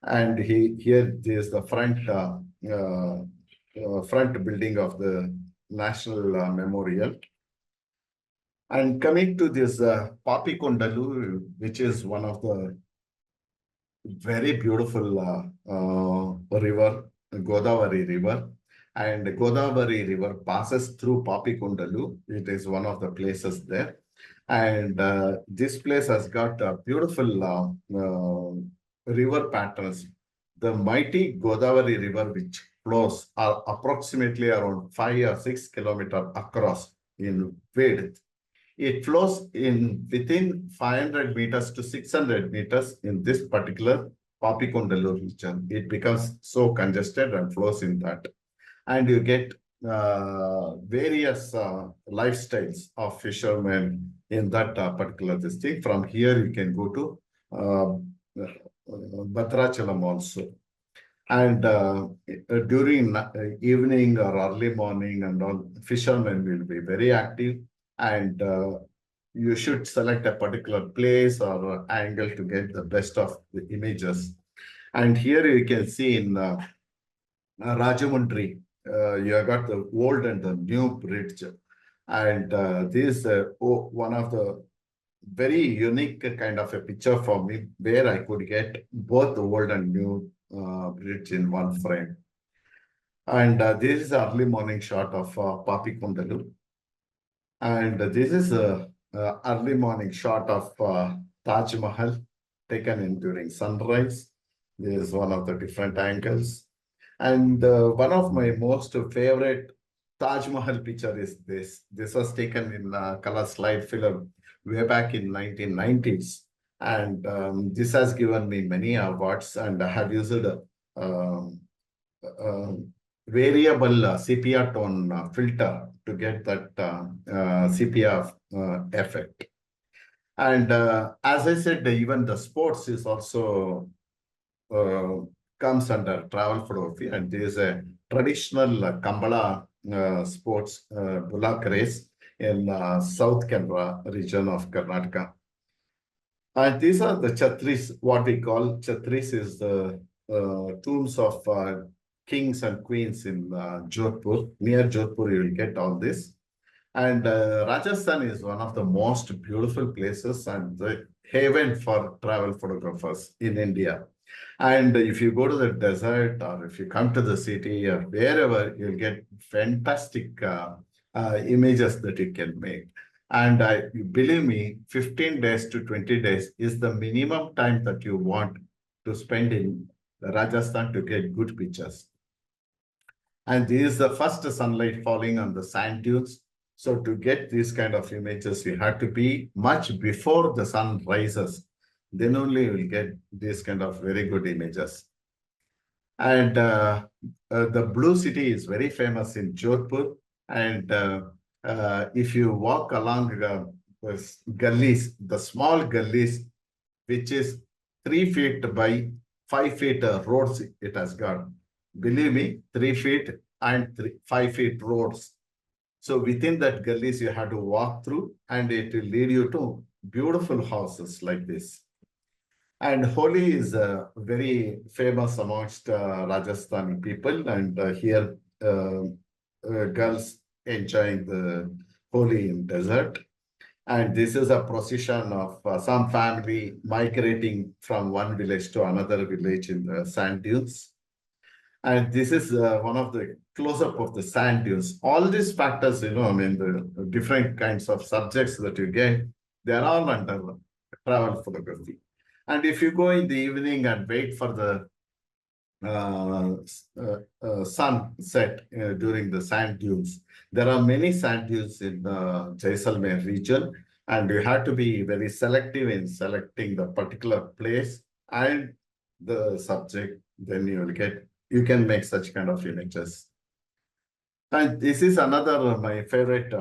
And here is the front front building of the National Memorial. And coming to this Papikondalu, which is one of the very beautiful river, Godavari River. And Godavari River passes through Papikondalu. It is one of the places there. And this place has got beautiful river patterns. The mighty Godavari River, which flows are approximately around 5 or 6 kilometers across in width. It flows in within 500 meters to 600 meters in this particular Papikondalu region. It becomes so congested and flows in that. And you get various lifestyles of fishermen in that particular district. From here, you can go to Bhadrachalam also. And during evening or early morning and all, fishermen will be very active, and you should select a particular place or angle to get the best of the images. And here you can see in Rajamundry, you have got the old and the new bridge. And this is one of the very unique kind of a picture for me, where I could get both old and new bridge in one frame. And this is early morning shot of Papi Kundalu. And this is a early morning shot of Taj Mahal taken in during sunrise. This is one of the different angles. And one of my most favorite Taj Mahal picture is this. This was taken in color slide film way back in 1990s. And this has given me many awards, and I have used variable sepia tone filter to get that sepia effect. And as I said, even the sports is also comes under travel photography, and there is a traditional Kambala sports bullock race in South Kannada region of Karnataka. And these are the Chatris. What we call Chatris is the tombs of kings and queens in Jodhpur. Near Jodhpur, you will get all this. And Rajasthan is one of the most beautiful places and the haven for travel photographers in India. And if you go to the desert, or if you come to the city, or wherever, you'll get fantastic images that you can make. And believe me, 15 days to 20 days is the minimum time that you want to spend in Rajasthan to get good pictures. And this is the first sunlight falling on the sand dunes. So to get these kind of images, you have to be much before the sun rises. Then only you will get these kind of very good images. And the Blue City is very famous in Jodhpur. And if you walk along the gullies, the small gullies, which is 3 feet by 5 feet roads it has got. Believe me, 3 feet and 5 feet roads. So within that gullies, you have to walk through, and it will lead you to beautiful houses like this. And Holi is very famous amongst Rajasthani people, and here girls enjoying the Holi in desert. And this is a procession of some family migrating from one village to another village in the sand dunes. And this is one of the close-up of the sand dunes. All these factors, I mean, the different kinds of subjects that you get, they're all under travel photography. And if you go in the evening and wait for the sunset during the sand dunes, there are many sand dunes in the Jaisalmer region, and you have to be very selective in selecting the particular place and the subject. Then you can make such kind of images. And this is another my favorite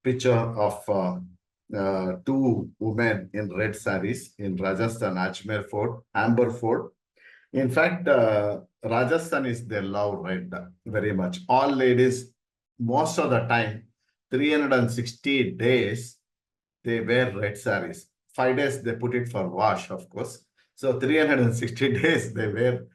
picture of two women in red saris in Rajasthan, Ajmer Fort, Amber Fort. In fact, Rajasthan is their love red very much. All ladies, most of the time, 360 days, they wear red saris. 5 days, they put it for wash, of course. So 360 days, they wear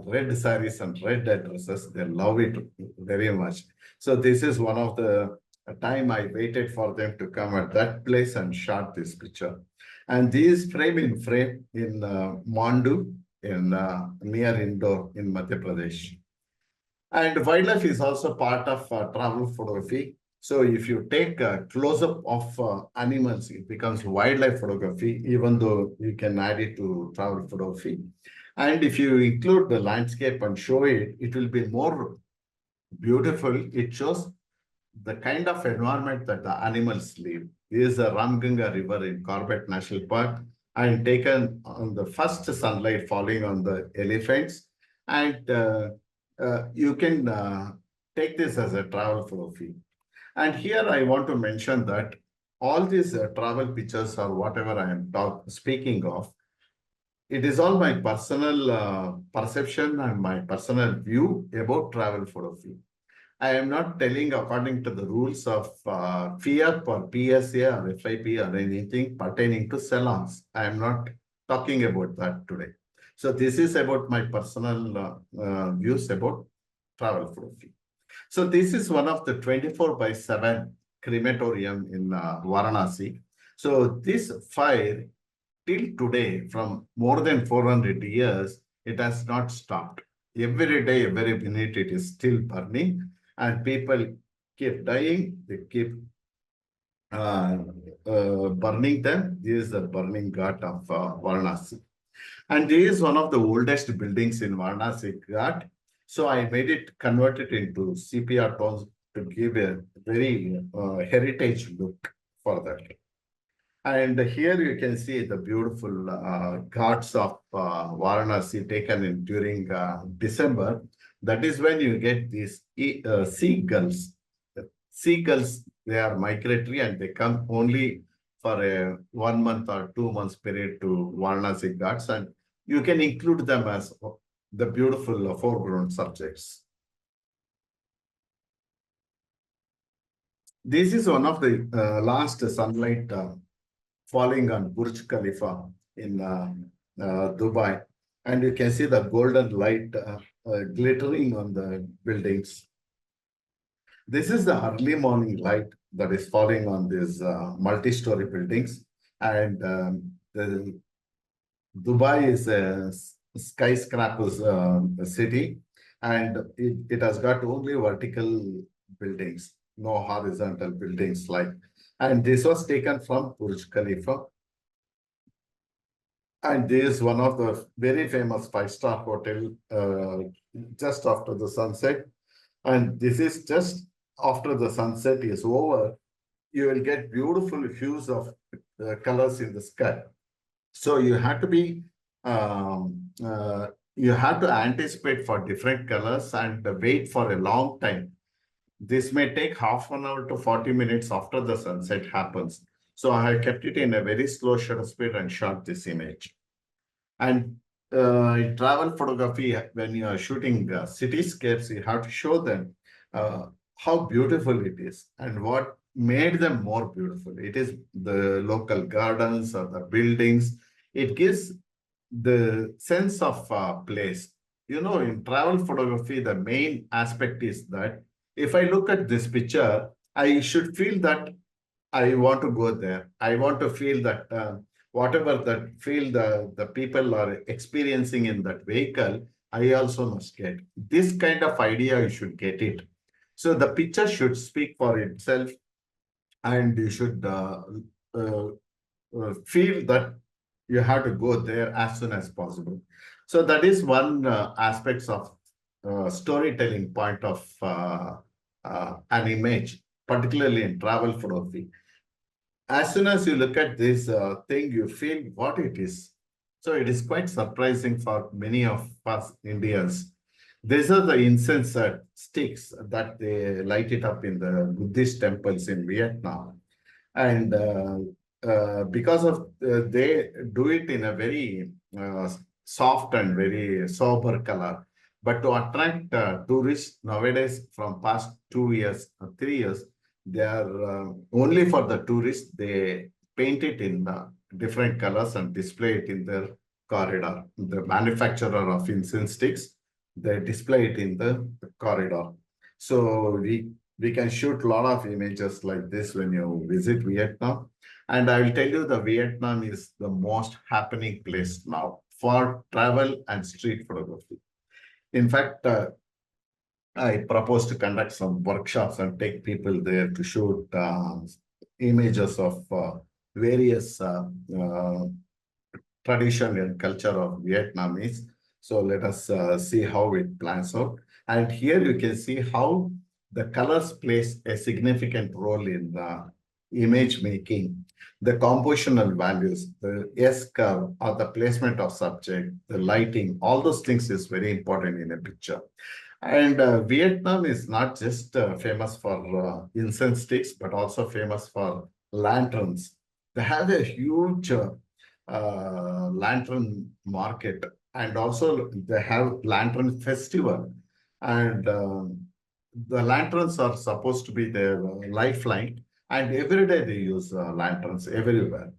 red saris and red dresses. They love it very much. So this is one of the time I waited for them to come at that place and shot this picture. And these frame in Mandu in near Indore in Madhya Pradesh. And wildlife is also part of travel photography. So if you take a close-up of animals, it becomes wildlife photography, even though you can add it to travel photography. And if you include the landscape and show it, it will be more beautiful. It shows the kind of environment that the animals live. This is the Ramganga River in Corbett National Park, and taken on the first sunlight falling on the elephants. And you can take this as a travel photography. And here I want to mention that all these travel pictures or whatever I am speaking of, it is all my personal perception and my personal view about travel photography. I am not telling according to the rules of FIAP or PSA or FIP or anything pertaining to salons. I am not talking about that today. So this is about my personal views about travel photography. So this is one of the 24/7 crematorium in Varanasi. So this fire till today, from more than 400 years, it has not stopped. Every day, every minute, it is still burning, and people keep dying. They keep burning them. This is the burning ghat of Varanasi. And this is one of the oldest buildings in Varanasi Ghat. So I made it, converted into CPR tones to give a very heritage look for that. And here you can see the beautiful ghats of Varanasi taken in during December. That is when you get these seagulls. Seagulls, they are migratory and they come only for a 1 month or 2 months period to Varanasi Ghats, and you can include them as the beautiful foreground subjects. This is one of the last sunlight falling on Burj Khalifa in Dubai. And you can see the golden light glittering on the buildings. This is the early morning light that is falling on these multi-story buildings. And Dubai is a skyscrapers city, and it has got only vertical buildings, no horizontal buildings like. And this was taken from Burj Khalifa. And this is one of the very famous five-star hotel just after the sunset. And this is just after the sunset is over, you will get beautiful hues of colors in the sky. So you have to be, you have to anticipate for different colors and wait for a long time. This may take half an hour to 40 minutes after the sunset happens. So I have kept it in a very slow shutter speed and shot this image. And in travel photography, when you are shooting cityscapes, you have to show them how beautiful it is and what made them more beautiful. It is the local gardens or the buildings. It gives the sense of place. You know, in travel photography, the main aspect is that if I look at this picture, I should feel that I want to go there. I want to feel that whatever that feel the people are experiencing in that vehicle, I also must get. This kind of idea, you should get it. So the picture should speak for itself, and you should feel that you have to go there as soon as possible. So that is one aspects of storytelling point of an image, particularly in travel photography. As soon as you look at this thing, you feel what it is. So it is quite surprising for many of us Indians. These are the incense sticks that they light it up in the Buddhist temples in Vietnam. And because of they do it in a very soft and very sober color. But to attract tourists nowadays from past 2 years, 3 years, they are only for the tourists, they paint it in different colors and display it in their corridor. The manufacturer of incense sticks, they display it in the corridor. So we can shoot a lot of images like this when you visit Vietnam. And I will tell you the Vietnam is the most happening place now for travel and street photography. In fact, I propose to conduct some workshops and take people there to shoot images of various tradition and culture of Vietnamese. So let us see how it plans out. And here you can see how the colors plays a significant role in image making. The compositional values, the S curve or the placement of subject, the lighting, all those things is very important in a picture. And Vietnam is not just famous for incense sticks, but also famous for lanterns. They have a huge lantern market, and also they have lantern festival. And the lanterns are supposed to be their lifeline, and every day they use lanterns everywhere.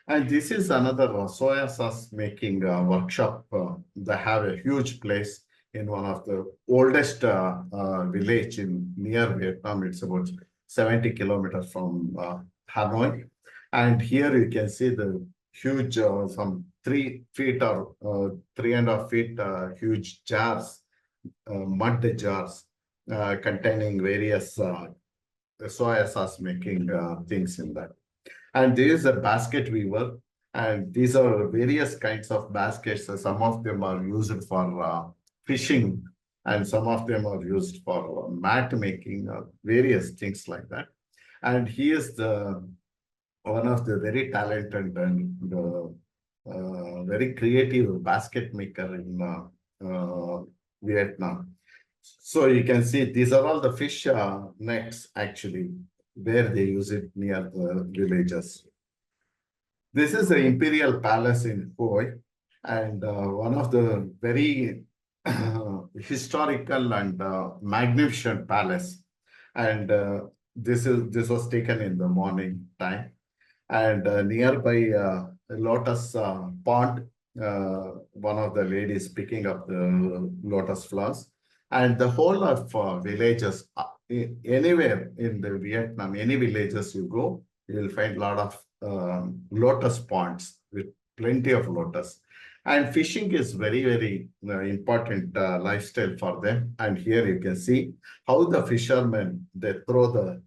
And this is another soya sauce making workshop. They have a huge place in one of the oldest village in near Vietnam. It's about 70 kilometers from Hanoi. And here you can see the huge, some 3 feet or 3.5 feet huge jars, mud jars containing various soy sauce making things in that. And there is a basket weaver, and these are various kinds of baskets. So some of them are used for fishing, and some of them are used for mat making, various things like that. And he is the one of the very talented and very creative basket maker in Vietnam. So you can see these are all the fish nets actually, where they use it near the villages. This is the Imperial Palace in Hoi, and one of the very historical and magnificent palace. And this was taken in the morning time, and nearby lotus pond, one of the ladies picking up the lotus flowers, and the whole of villages anywhere in the Vietnam, any villages you go, you will find a lot of lotus ponds with plenty of lotus. And fishing is very, very important lifestyle for them. And here you can see how the fishermen, they throw the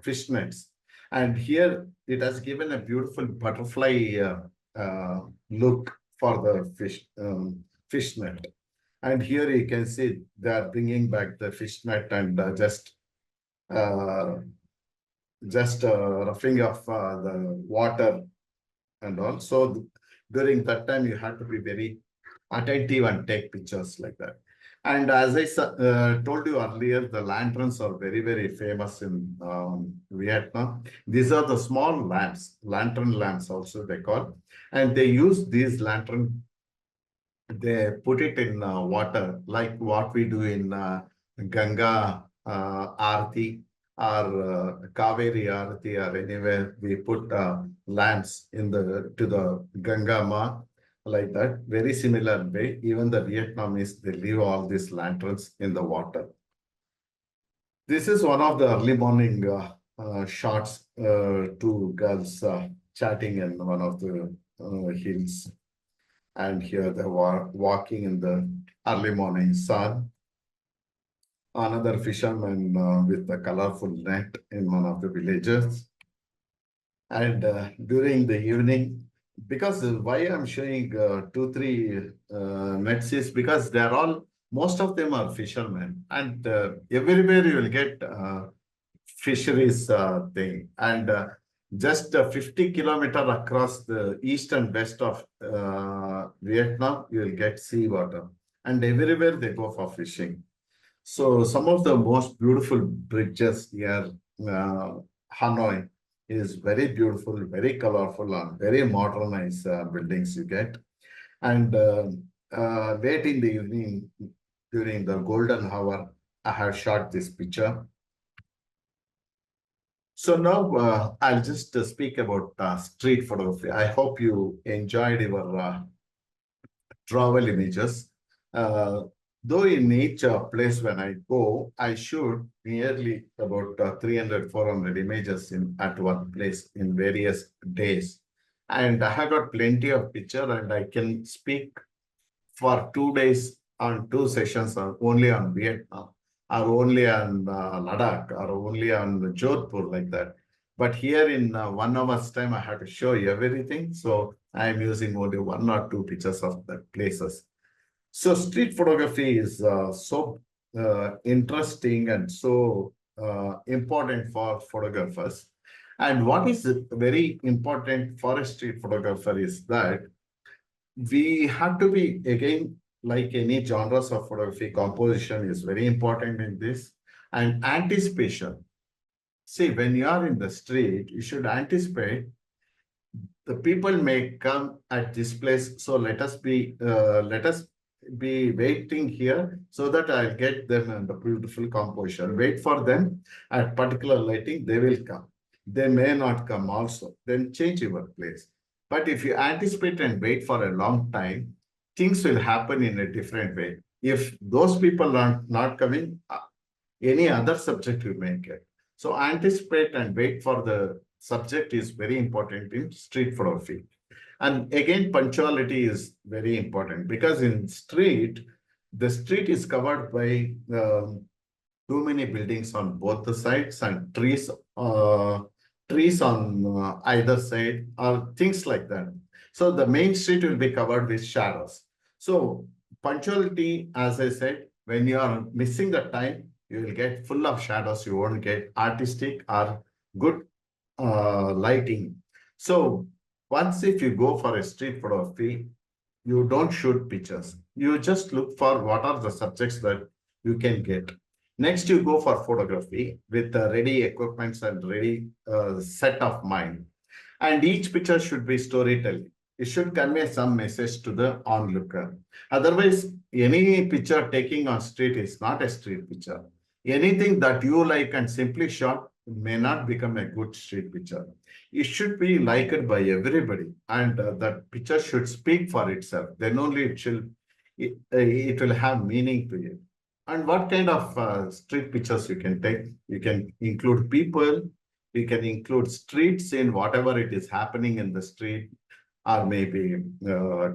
fish nets. And here it has given a beautiful butterfly look for the fish net. And here you can see they are bringing back the fish net and just roughing off the water and all. So during that time, you have to be very attentive and take pictures like that. And as I told you earlier, the lanterns are very, very famous in Vietnam. These are the small lamps, lantern lamps also they call. And they use these lantern, they put it in water, like what we do in Ganga Aarti or Kaveri Aarti or anywhere we put lamps in to the Ganga Ma, like that. Very similar way, even the Vietnamese, they leave all these lanterns in the water. This is one of the early morning shots, two girls chatting in one of the hills. And here they were walking in the early morning sun. Another fisherman with a colorful net in one of the villages. And during the evening, because why I'm showing 2-3 nets is because they're all, most of them are fishermen, and everywhere you will get fisheries thing. And just 50 kilometers across the east and west of Vietnam, you will get seawater, and everywhere they go for fishing. So some of the most beautiful bridges here, Hanoi, is very beautiful, very colorful, and very modernized buildings you get. And late in the evening, during the golden hour, I have shot this picture. So now I'll just speak about street photography. I hope you enjoyed your travel images. Though in each place when I go, I shoot nearly about 300-400 images at one place in various days. And I have got plenty of picture, and I can speak for 2 days on 2 sessions only on Vietnam, or only on Ladakh, or only on Jodhpur, like that. But here in 1 hour's time, I have to show you everything. So I am using only 1 or 2 pictures of the places. So street photography is so interesting and so important for photographers. And what is very important for a street photographer is that we have to be, again, like any genres of photography, composition is very important in this, and anticipation. See, when you are in the street, you should anticipate the people may come at this place. So let us be waiting here so that I'll get them in the beautiful composition. Wait for them at particular lighting, they will come. They may not come also. Then change your place. But if you anticipate and wait for a long time, things will happen in a different way. If those people are not coming, any other subject you may get. So anticipate and wait for the subject is very important in street photography. And again, punctuality is very important because in street, the street is covered by too many buildings on both the sides and trees on either side or things like that. So the main street will be covered with shadows. So punctuality, as I said, when you are missing the time, you will get full of shadows. You won't get artistic or good lighting. So once if you go for a street photography, you don't shoot pictures. You just look for what are the subjects that you can get. Next, you go for photography with the ready equipments and ready set of mind. And each picture should be storytelling. It should convey some message to the onlooker. Otherwise, any picture taking on street is not a street picture. Anything that you like and simply shot may not become a good street picture. It should be liked by everybody, and that picture should speak for itself. Then only it will have meaning to you. And what kind of street pictures you can take? You can include people, you can include streets in whatever it is happening in the street, or maybe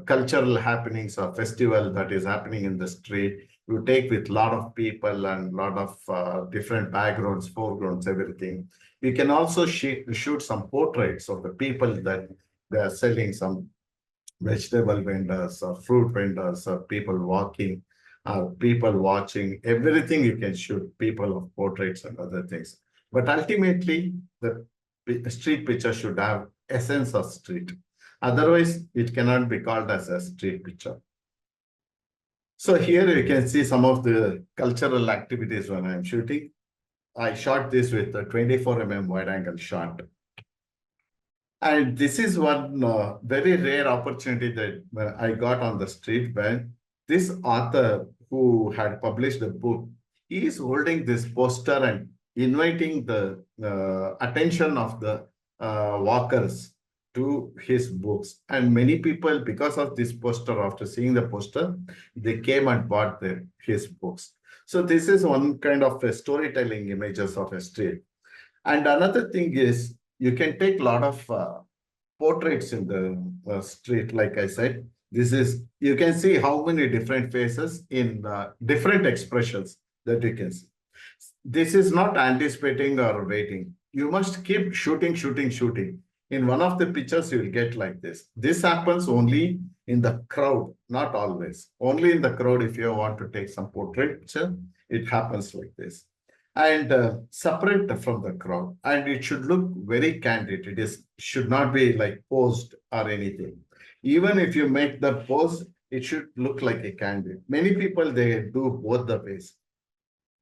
cultural happenings or festival that is happening in the street. You take with a lot of people and a lot of different backgrounds, foregrounds, everything. You can also shoot some portraits of the people that they are selling, some vegetable vendors or fruit vendors or people walking, people watching, everything you can shoot, people of portraits and other things. But ultimately, the street picture should have essence of street. Otherwise, it cannot be called as a street picture. So here you can see some of the cultural activities when I'm shooting. I shot this with a 24 mm wide angle shot. And this is one very rare opportunity that I got on the street when this author who had published a book, he is holding this poster and inviting the attention of the walkers to his books. And many people, because of this poster, after seeing the poster, they came and bought his books. So this is one kind of a storytelling images of a street. And another thing is, you can take a lot of portraits in the street. Like I said, this is, you can see how many different faces in different expressions that you can see. This is not anticipating or waiting. You must keep shooting, shooting, shooting. In one of the pictures, you will get like this. This happens only in the crowd, not always. Only in the crowd, if you want to take some portrait picture, it happens like this. And separate from the crowd. And it should look very candid. It should not be like posed or anything. Even if you make the pose, it should look like a candid. Many people, they do both the ways.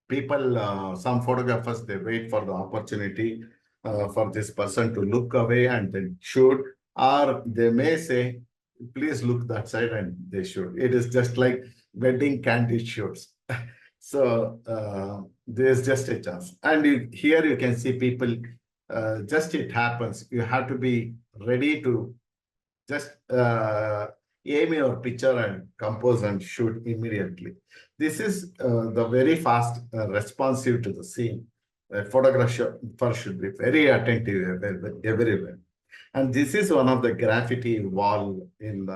People, some photographers, they wait for the opportunity for this person to look away and then shoot, or they may say, please look that side, and they shoot. It is just like wedding candid shoots. So there's just a chance. And here you can see people, just it happens. You have to be ready to just aim your picture and compose and shoot immediately. This is the very fast responsive to the scene. A photographer should be very attentive everywhere. And this is one of the graffiti wall in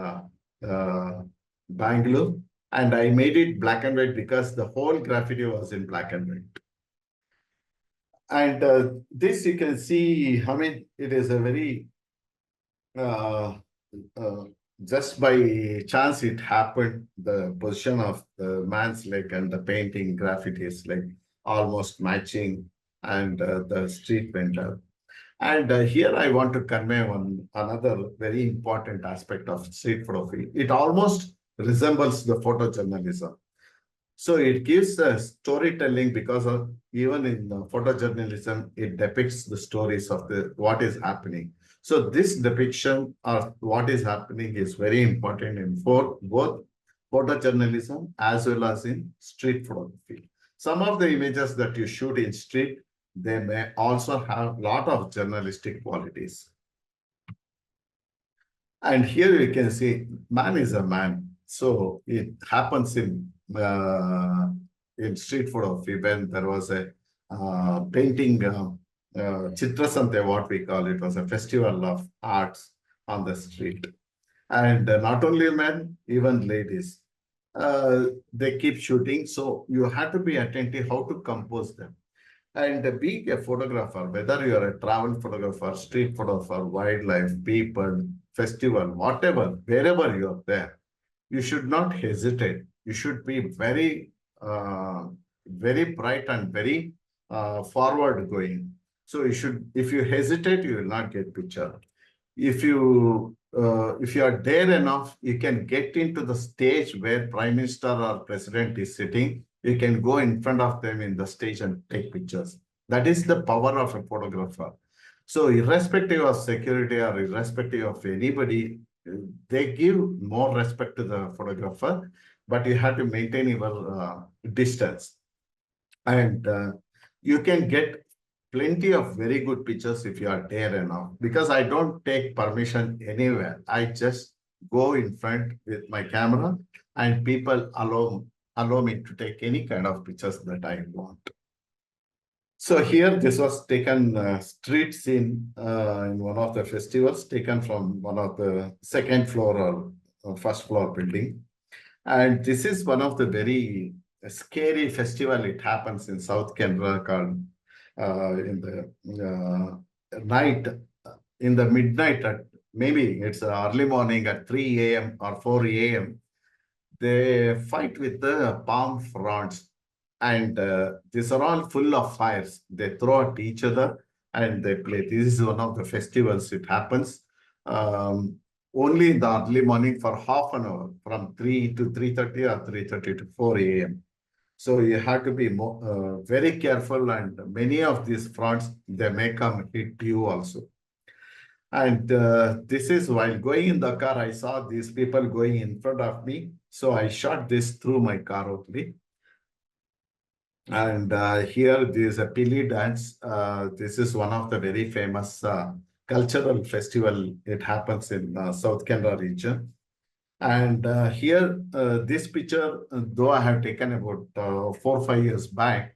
Bangalore. And I made it black and white because the whole graffiti was in black and white. And this you can see, I mean, it is a very, just by chance it happened, the position of the man's leg and the painting graffiti is like almost matching, and the street vendor. And here I want to convey another very important aspect of street photography. It almost resembles the photojournalism. So it gives a storytelling because of, even in photojournalism, it depicts the stories of what is happening. So this depiction of what is happening is very important in both photojournalism as well as in street photography. Some of the images that you shoot in street, they may also have a lot of journalistic qualities. And here you can see man is a man. So it happens in street photography when there was a painting Chitrasante, what we call it, was a festival of arts on the street. And not only men, even ladies, they keep shooting. So you have to be attentive how to compose them. And being a photographer, whether you are a travel photographer, street photographer, wildlife, people, festival, whatever, wherever you are there, you should not hesitate. You should be very, very bright and very forward going. So you should, if you hesitate, you will not get picture. If you are there enough, you can get into the stage where Prime Minister or President is sitting. You can go in front of them in the stage and take pictures. That is the power of a photographer. So irrespective of security or irrespective of anybody, they give more respect to the photographer, but you have to maintain your distance. And you can get plenty of very good pictures if you are there enough, because I don't take permission anywhere. I just go in front with my camera and people allow me to take any kind of pictures that I want. So here, this was taken street scene in one of the festivals, taken from one of the second floor or first floor building. And this is one of the very scary festival. It happens in South Canada called in the night, in the midnight, at maybe it's early morning at 3 a.m. or 4 a.m. They fight with the palm fronds, and these are all full of fires. They throw at each other and they play. This is one of the festivals. It happens only in the early morning for half an hour, from 3 to 3:30 or 3:30 to 4 a.m. So you have to be very careful, and many of these fronts, they may come hit you also. And this is while going in the car, I saw these people going in front of me. So I shot this through my car only. And here there is a Pili dance. This is one of the very famous cultural festival. It happens in South Canada region. And here, this picture, though I have taken about 4 or 5 years back,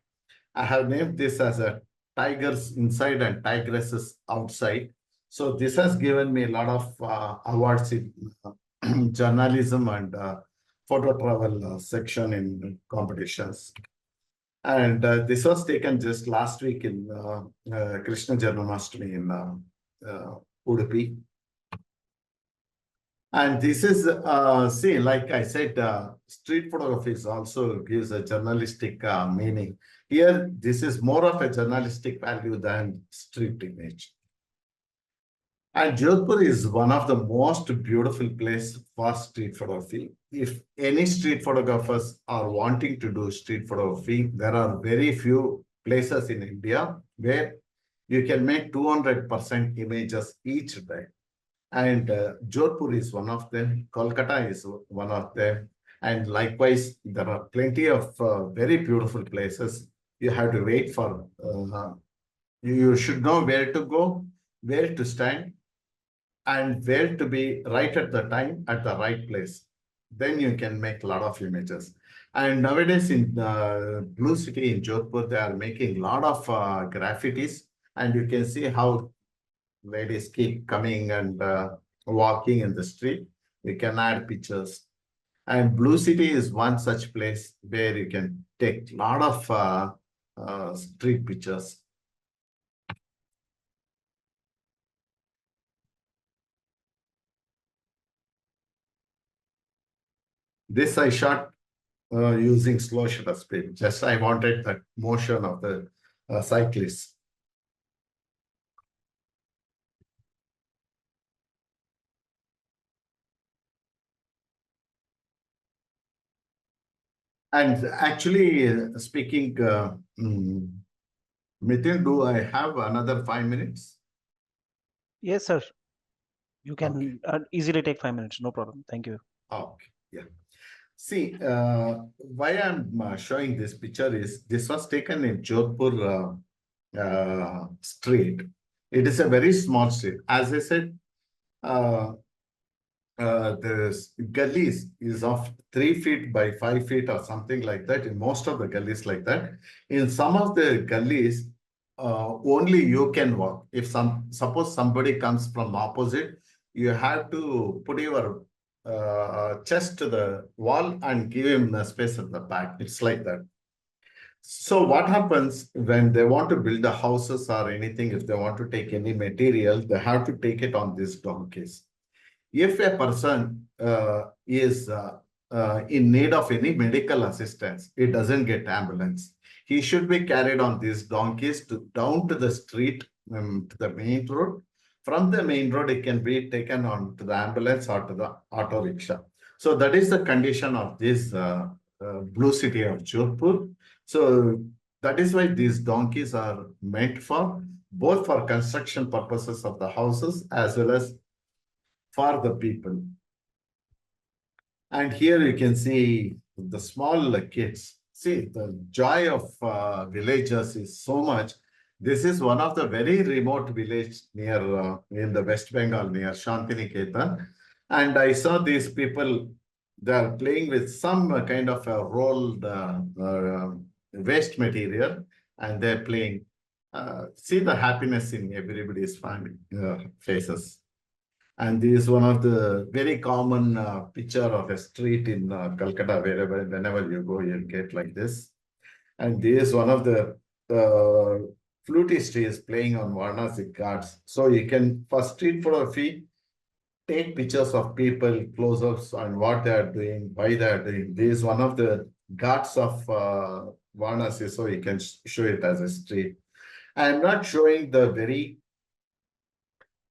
I have named this as a tigers inside and tigresses outside. So this has given me a lot of awards in journalism and photo travel section in competitions. And this was taken just last week in Krishna Janmashtami in Udupi. And this is, see, like I said, street photography also gives a journalistic meaning. Here, this is more of a journalistic value than street image. And Jodhpur is one of the most beautiful places for street photography. If any street photographers are wanting to do street photography, there are very few places in India where you can make 200% images each day. And Jodhpur is one of them. Kolkata is one of them. And likewise, there are plenty of very beautiful places. You have to wait for, you should know where to go, where to stand, and where to be right at the time, at the right place. Then you can make a lot of images. And nowadays in Blue City in Jodhpur, they are making a lot of graffitis. And you can see how ladies keep coming and walking in the street. You can add pictures. And Blue City is one such place where you can take a lot of street pictures. This I shot using slow shutter speed. Just I wanted that motion of the cyclist. And actually speaking, Mithun, do I have another 5 minutes? Yes, sir. You can easily take 5 minutes. No problem. Thank you. Okay, yeah. See, why I'm showing this picture is this was taken in Jodhpur street. It is a very small street. As I said, the gullies is of 3 feet by 5 feet or something like that. In most of the gullies like that. In some of the gullies, only you can walk. If suppose somebody comes from opposite, you have to put your chest to the wall and give him the space at the back. It's like that. So what happens when they want to build the houses or anything, if they want to take any material, they have to take it on these donkeys. If a person is in need of any medical assistance, he doesn't get ambulance. He should be carried on these donkeys down to the street, to the main road. From the main road, it can be taken on to the ambulance or to the auto rickshaw. So that is the condition of this blue city of Jodhpur. So that is why these donkeys are meant for both for construction purposes of the houses as well as for the people. And here you can see the small kids. See, the joy of villagers is so much. This is one of the very remote village near in the West Bengal, near Shantiniketan. And I saw these people, they are playing with some kind of a rolled waste material, and they're playing. See the happiness in everybody's faces. And this is one of the very common picture of a street in Calcutta, whenever you go, you'll get like this. And this is one of the flutist is playing on Varanasi cards. So you can, for street photography, take pictures of people, close-ups, and what they are doing, why they are doing. This is one of the ghats of Varanasi, so you can show it as a street. I am not showing the very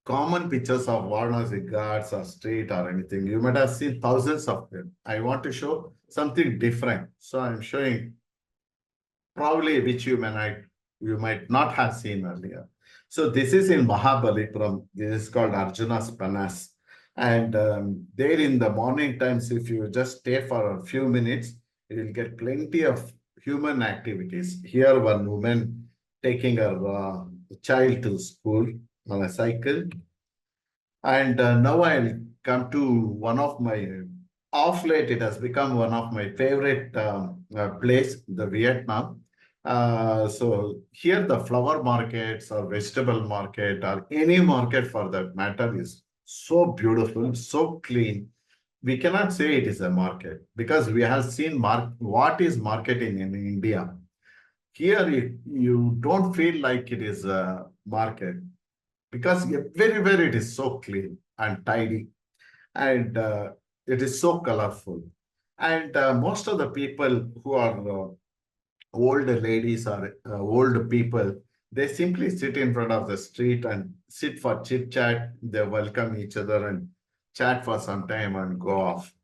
common pictures of Varanasi ghats or street or anything. You might have seen thousands of them. I want to show something different. So I'm showing probably which you might not have seen earlier. So this is in Mahabalipuram. This is called Arjuna's Panas. And there in the morning times, if you just stay for a few minutes, you will get plenty of human activities. Here, one woman taking her child to school on a cycle. And now I'll come to one of my, off late, it has become one of my favorite place, the Vietnam. So here the flower markets or vegetable market or any market for that matter is so beautiful, so clean. We cannot say it is a market because we have seen what is marketing in India. Here you don't feel like it is a market because everywhere it is so clean and tidy, and it is so colorful. And most of the people who are old ladies or old people, they simply sit in front of the street and sit for chit chat. They welcome each other and chat for some time and go off.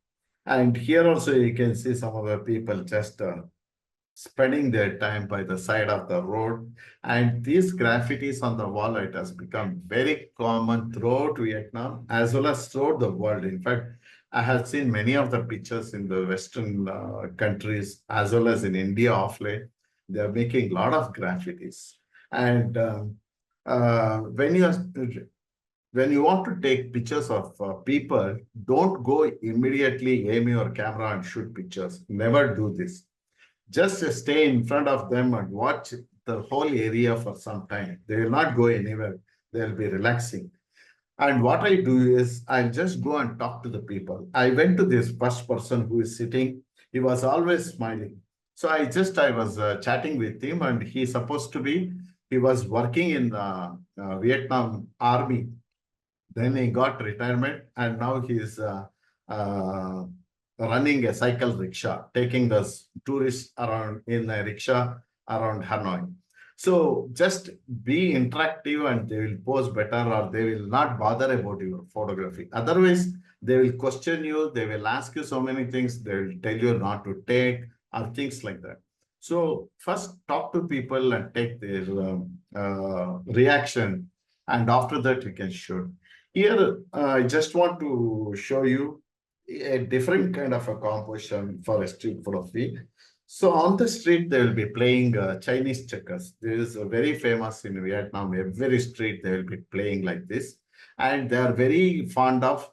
And here also you can see some of the people just spending their time by the side of the road. And these graffitis on the wall, it has become very common throughout Vietnam as well as throughout the world. In fact, I have seen many of the pictures in the Western countries as well as in India of late. They are making a lot of graffitis. And when you want to take pictures of people, don't go immediately aim your camera and shoot pictures. Never do this. Just stay in front of them and watch the whole area for some time. They will not go anywhere. They'll be relaxing. And what I do is I'll just go and talk to the people. I went to this first person who is sitting. He was always smiling. So I was chatting with him, and he was working in the Vietnam Army. Then he got retirement, and now he is running a cycle rickshaw, taking the tourists around in a rickshaw around Hanoi. So just be interactive and they will pose better, or they will not bother about your photography. Otherwise, they will question you, they will ask you so many things, they will tell you not to take, or things like that. So first talk to people and take their reaction, and after that you can shoot. Here, I just want to show you a different kind of a composition for a street photography. So on the street, they will be playing Chinese checkers. This is very famous in Vietnam. Every street, they will be playing like this. And they are very fond of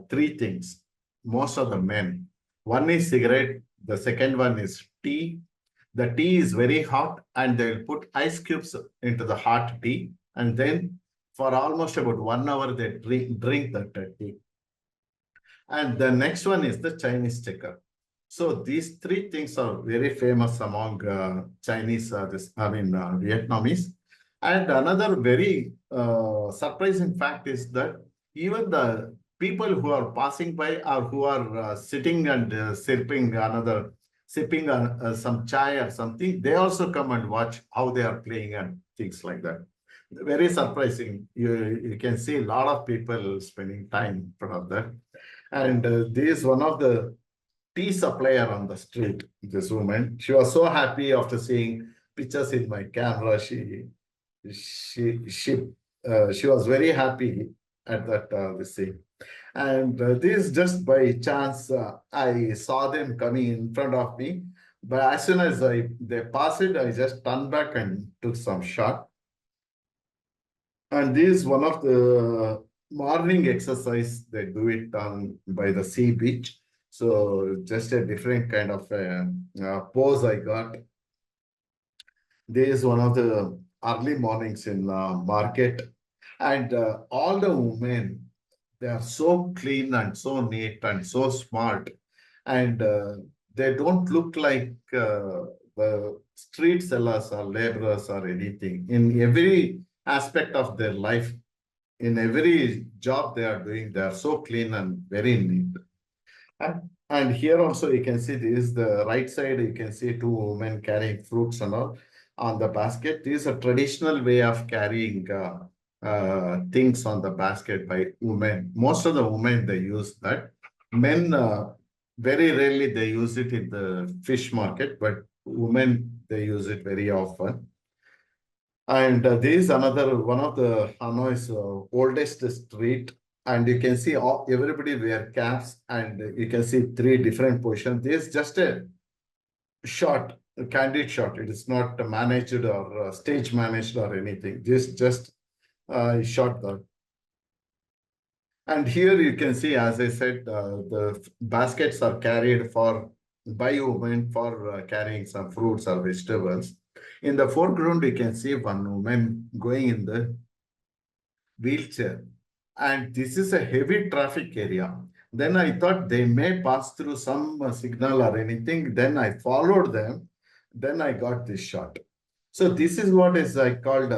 three things. Most of the men. One is cigarette. The second one is tea. The tea is very hot and they'll put ice cubes into the hot tea. And then for almost about 1 hour, they drink that tea. And the next one is the Chinese checker. So these three things are very famous among Chinese, Vietnamese. And another very surprising fact is that even the people who are passing by or who are sitting and sipping some chai or something, they also come and watch how they are playing and things like that. Very surprising. You can see a lot of people spending time in front of that. And this is one of the tea supplier on the street, this woman. She was so happy after seeing pictures in my camera. She was very happy at that this thing. And this just by chance, I saw them coming in front of me. But as soon as they passed it, I just turned back and took some shot. And this is one of the morning exercise. They do it by the sea beach. So just a different kind of pose I got. This is one of the early mornings in market. And all the women, they are so clean and so neat and so smart. And they don't look like the street sellers or laborers or anything. In every aspect of their life, in every job they are doing, they are so clean and very neat. And here also you can see this, the right side, you can see two women carrying fruits and all on the basket. This is a traditional way of carrying things on the basket by women. Most of the women, they use that. Men, very rarely they use it in the fish market, but women, they use it very often. And this is another one of the Hanoi's oldest street. And you can see everybody wear caps, and you can see three different positions. This is just a shot, a candid shot. It is not managed or stage managed or anything. This just shot that. And here you can see, as I said, the baskets are carried by women for carrying some fruits or vegetables. In the foreground, you can see one woman going in the wheelchair. And this is a heavy traffic area. Then I thought they may pass through some signal or anything. Then I followed them. Then I got this shot. So this is what is called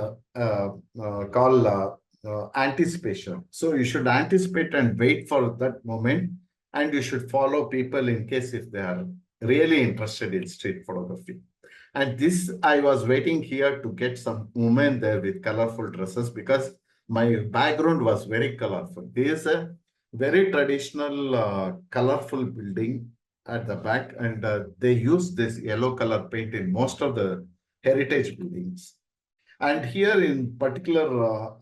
anticipation. So you should anticipate and wait for that moment. And you should follow people in case if they are really interested in street photography. And this, I was waiting here to get some women there with colorful dresses because my background was very colorful. This is a very traditional, colorful building at the back, and they use this yellow color paint in most of the heritage buildings. And here in particular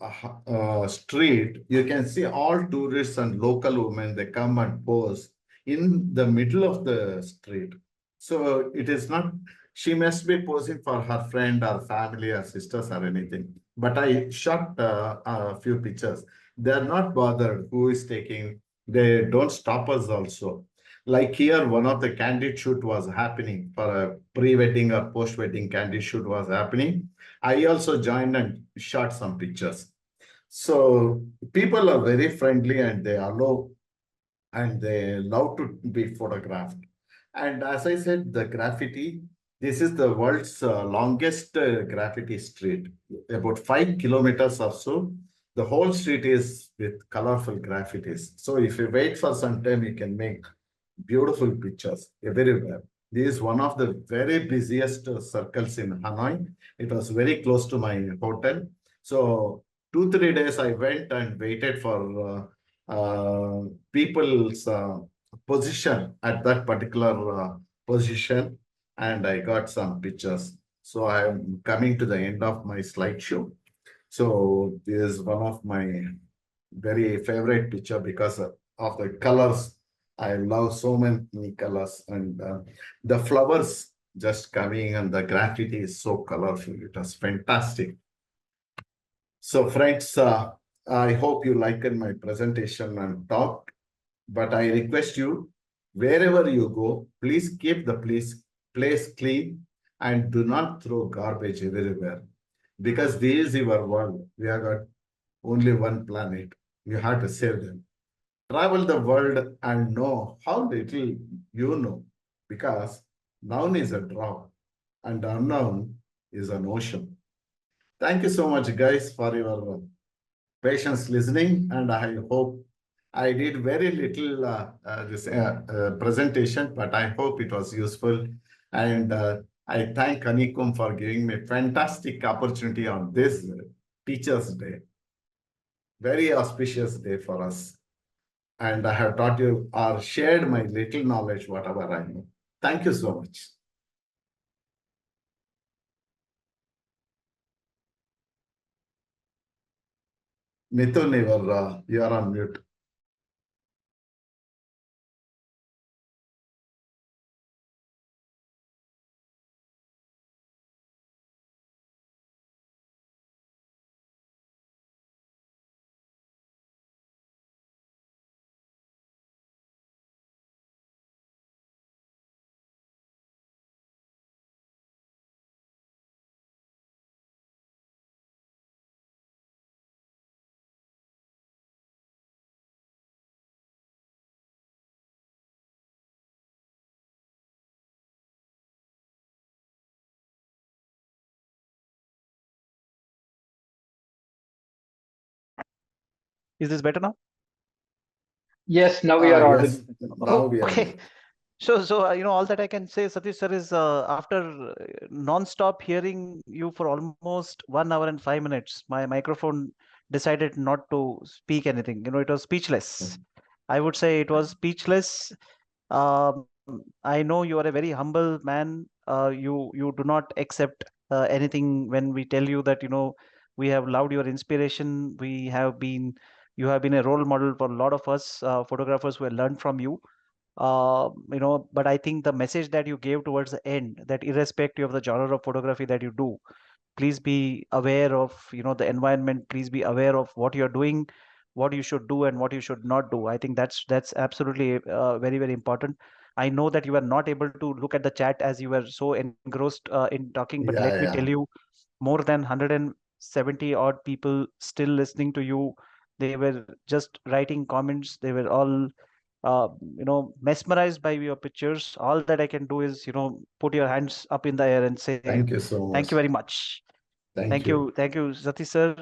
street, you can see all tourists and local women, they come and pose in the middle of the street. So it is not, she must be posing for her friend or family or sisters or anything. But I shot a few pictures. They're not bothered who is taking. They don't stop us also. Like here, one of the candid shoot was happening for a pre-wedding or post-wedding candid shoot was happening. I also joined and shot some pictures. So people are very friendly and they allow and they love to be photographed. And as I said, the graffiti, this is the world's longest graffiti street, about 5 kilometers or so. The whole street is with colorful graffitis. So if you wait for some time, you can make beautiful pictures everywhere. This is one of the very busiest circles in Hanoi. It was very close to my hotel. So 2-3 days I went and waited for people's position at that particular position. And I got some pictures. So I am coming to the end of my slideshow. So this is one of my very favorite picture because of the colors. I love so many colors and the flowers just coming and the graffiti is so colorful. It was fantastic. So friends, I hope you liked my presentation and talk, but I request you, wherever you go, please keep the place clean and do not throw garbage everywhere. Because this is your world. We have got only one planet. You have to save them. Travel the world and know how little you know. Because known is a drop and unknown is an ocean. Thank you so much, guys, for your patience listening, and I hope I did very little this presentation, but I hope it was useful. And I thank Honeycomb for giving me fantastic opportunity on this Teachers' Day. Very auspicious day for us. And I have taught you or shared my little knowledge, whatever I know. Thank you so much. Mithun, you are on mute. Is this better now? Yes, now we are Yes, audible. now we are. Okay. So all that I can say, Satish sir, is after non-stop hearing you for almost 1 hour and 5 minutes, my microphone decided not to speak anything. It was speechless. I would say it was speechless. Um, I know you are a very humble man. You do not accept anything when we tell you that we have loved your inspiration. You have been a role model for a lot of us photographers who have learned from you. But I think the message that you gave towards the end, that irrespective of the genre of photography that you do, please be aware of the environment, please be aware of what you're doing, what you should do and what you should not do. I think that's absolutely very, very important. I know that you are not able to look at the chat as you were so engrossed in talking, but let me tell you, more than 170 odd people still listening to you. They were just writing comments. They were all mesmerized by your pictures. All that I can do is put your hands up in the air and say Thank you so much. thank you very much. Thank you. Thank you, Satish sir.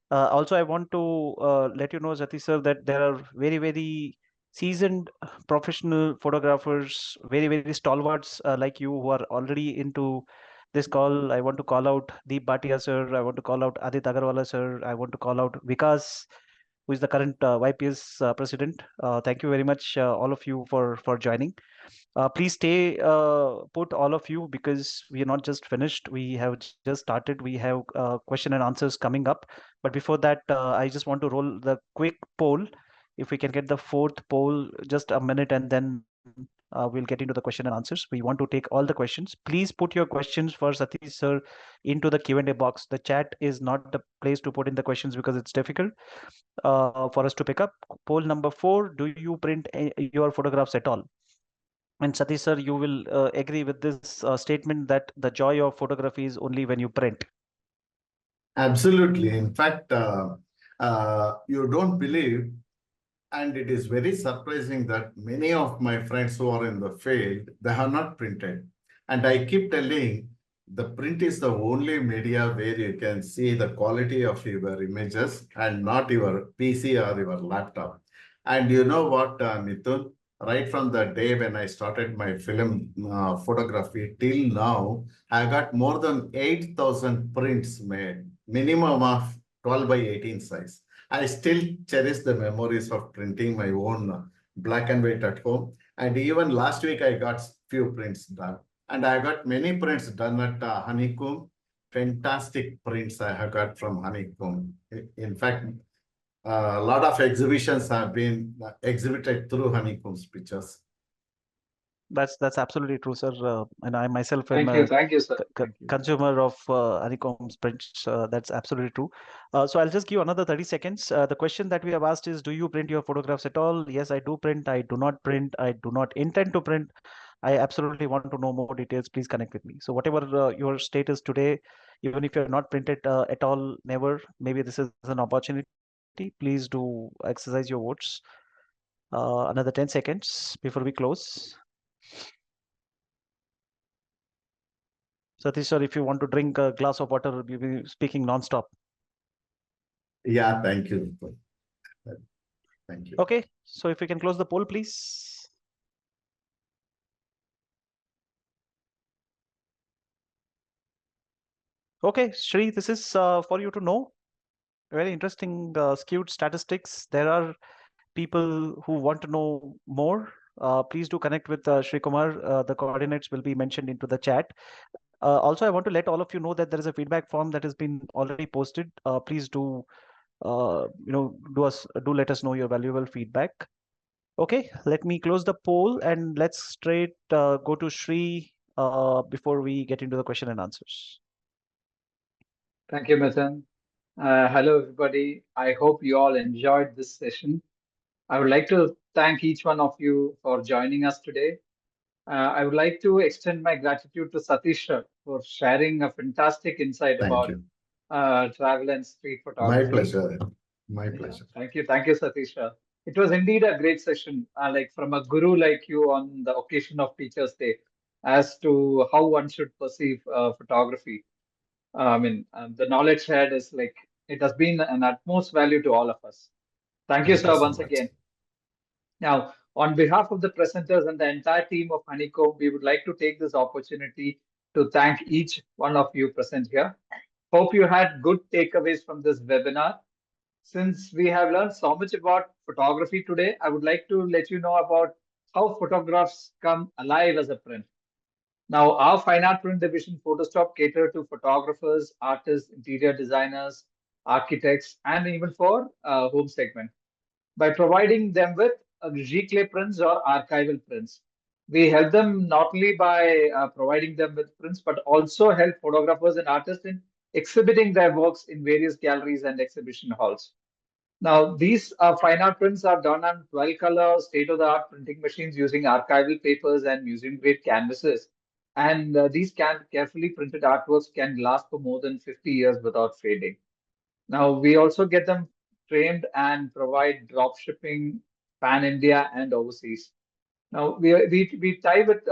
Also, I want to let you know, Satish sir, that there are very, very seasoned professional photographers, very, very stalwarts like you who are already into this call. I want to call out Deep Bhatia sir. I want to call out Adit Agarwala sir. I want to call out Vikas, who is the current YPS president. Thank you very much, all of you, for joining. Please stay put, all of you, because we are not just finished. We have just started. We have question and answers coming up. But before that, I just want to roll the quick poll. If we can get the fourth poll, just a minute, and then we'll get into the question and answers. We want to take all the questions. Please put your questions for Satish sir into the Q&A box. The chat is not the place to put in the questions because it's difficult for us to pick up. Poll number 4: do you print your photographs at all? And Satish sir, you will agree with this statement that the joy of photography is only when you print. Absolutely. In fact, you don't believe, and it is very surprising that many of my friends who are in the field, they have not printed. And I keep telling, the print is the only media where you can see the quality of your images and not your PC or your laptop. And you know what, Mithun? Right from the day when I started my film photography till now, I got more than 8,000 prints made, minimum of 12 by 18 size. I still cherish the memories of printing my own black and white at home. And even last week, I got few prints done. And I got many prints done at Honeycomb. Fantastic prints I have got from Honeycomb. In fact, a lot of exhibitions have been exhibited through Honeycomb's pictures. That's absolutely true, sir. And I myself am Thank you, sir. Thank you. consumer of Honeycomb's prints. That's absolutely true. So I'll just give another 30 seconds. The question that we have asked is, do you print your photographs at all? Yes, I do print. I do not print. I do not intend to print. I absolutely want to know more details. Please connect with me. So whatever your status today, even if you're not printed at all, never, maybe this is an opportunity. Please do exercise your votes. Another 10 seconds before we close. Satish sir, if you want to drink a glass of water, you'll be speaking non-stop. Yeah, thank you. Thank you. Okay, so if you can close the poll, please. Okay, Shri, this is for you to know. Very interesting skewed statistics. There are people who want to know more. Please do connect with Shri Kumar. The coordinates will be mentioned into the chat. Also, I want to let all of you know that there is a feedback form that has been already posted. Please do, do let us know your valuable feedback. Okay, let me close the poll and let's straight go to Shri before we get into the question and answers. Thank you, Mithun. Hello, everybody. I hope you all enjoyed this session. I would like to thank each one of you for joining us today. I would like to extend my gratitude to Satish sir for sharing a fantastic insight Thank about you. travel and street My photography. pleasure. My Yeah, pleasure. thank you, Satish sir. It was indeed a great session, like from a guru like you on the occasion of Teachers' Day, as to how one should perceive photography. The knowledge shared is like it has been an utmost value to all of us. Thank you, Thank you sir, so once much. again. Now, on behalf of the presenters and the entire team of Honeycomb, we would like to take this opportunity to thank each one of you present here. Hope you had good takeaways from this webinar. Since we have learned so much about photography today, I would like to let you know about how photographs come alive as a print. Now, our fine art print division Photostop cater to photographers, artists, interior designers, architects, and even for home segment by providing them with reclay prints or archival prints. We help them not only by providing them with prints, but also help photographers and artists in exhibiting their works in various galleries and exhibition halls. Now, these fine art prints are done on 12 color state-of-the-art printing machines using archival papers and museum-grade canvases. And these carefully printed artworks can last for more than 50 years without fading. Now, we also get them framed and provide drop shipping pan India and overseas. Now, we tie with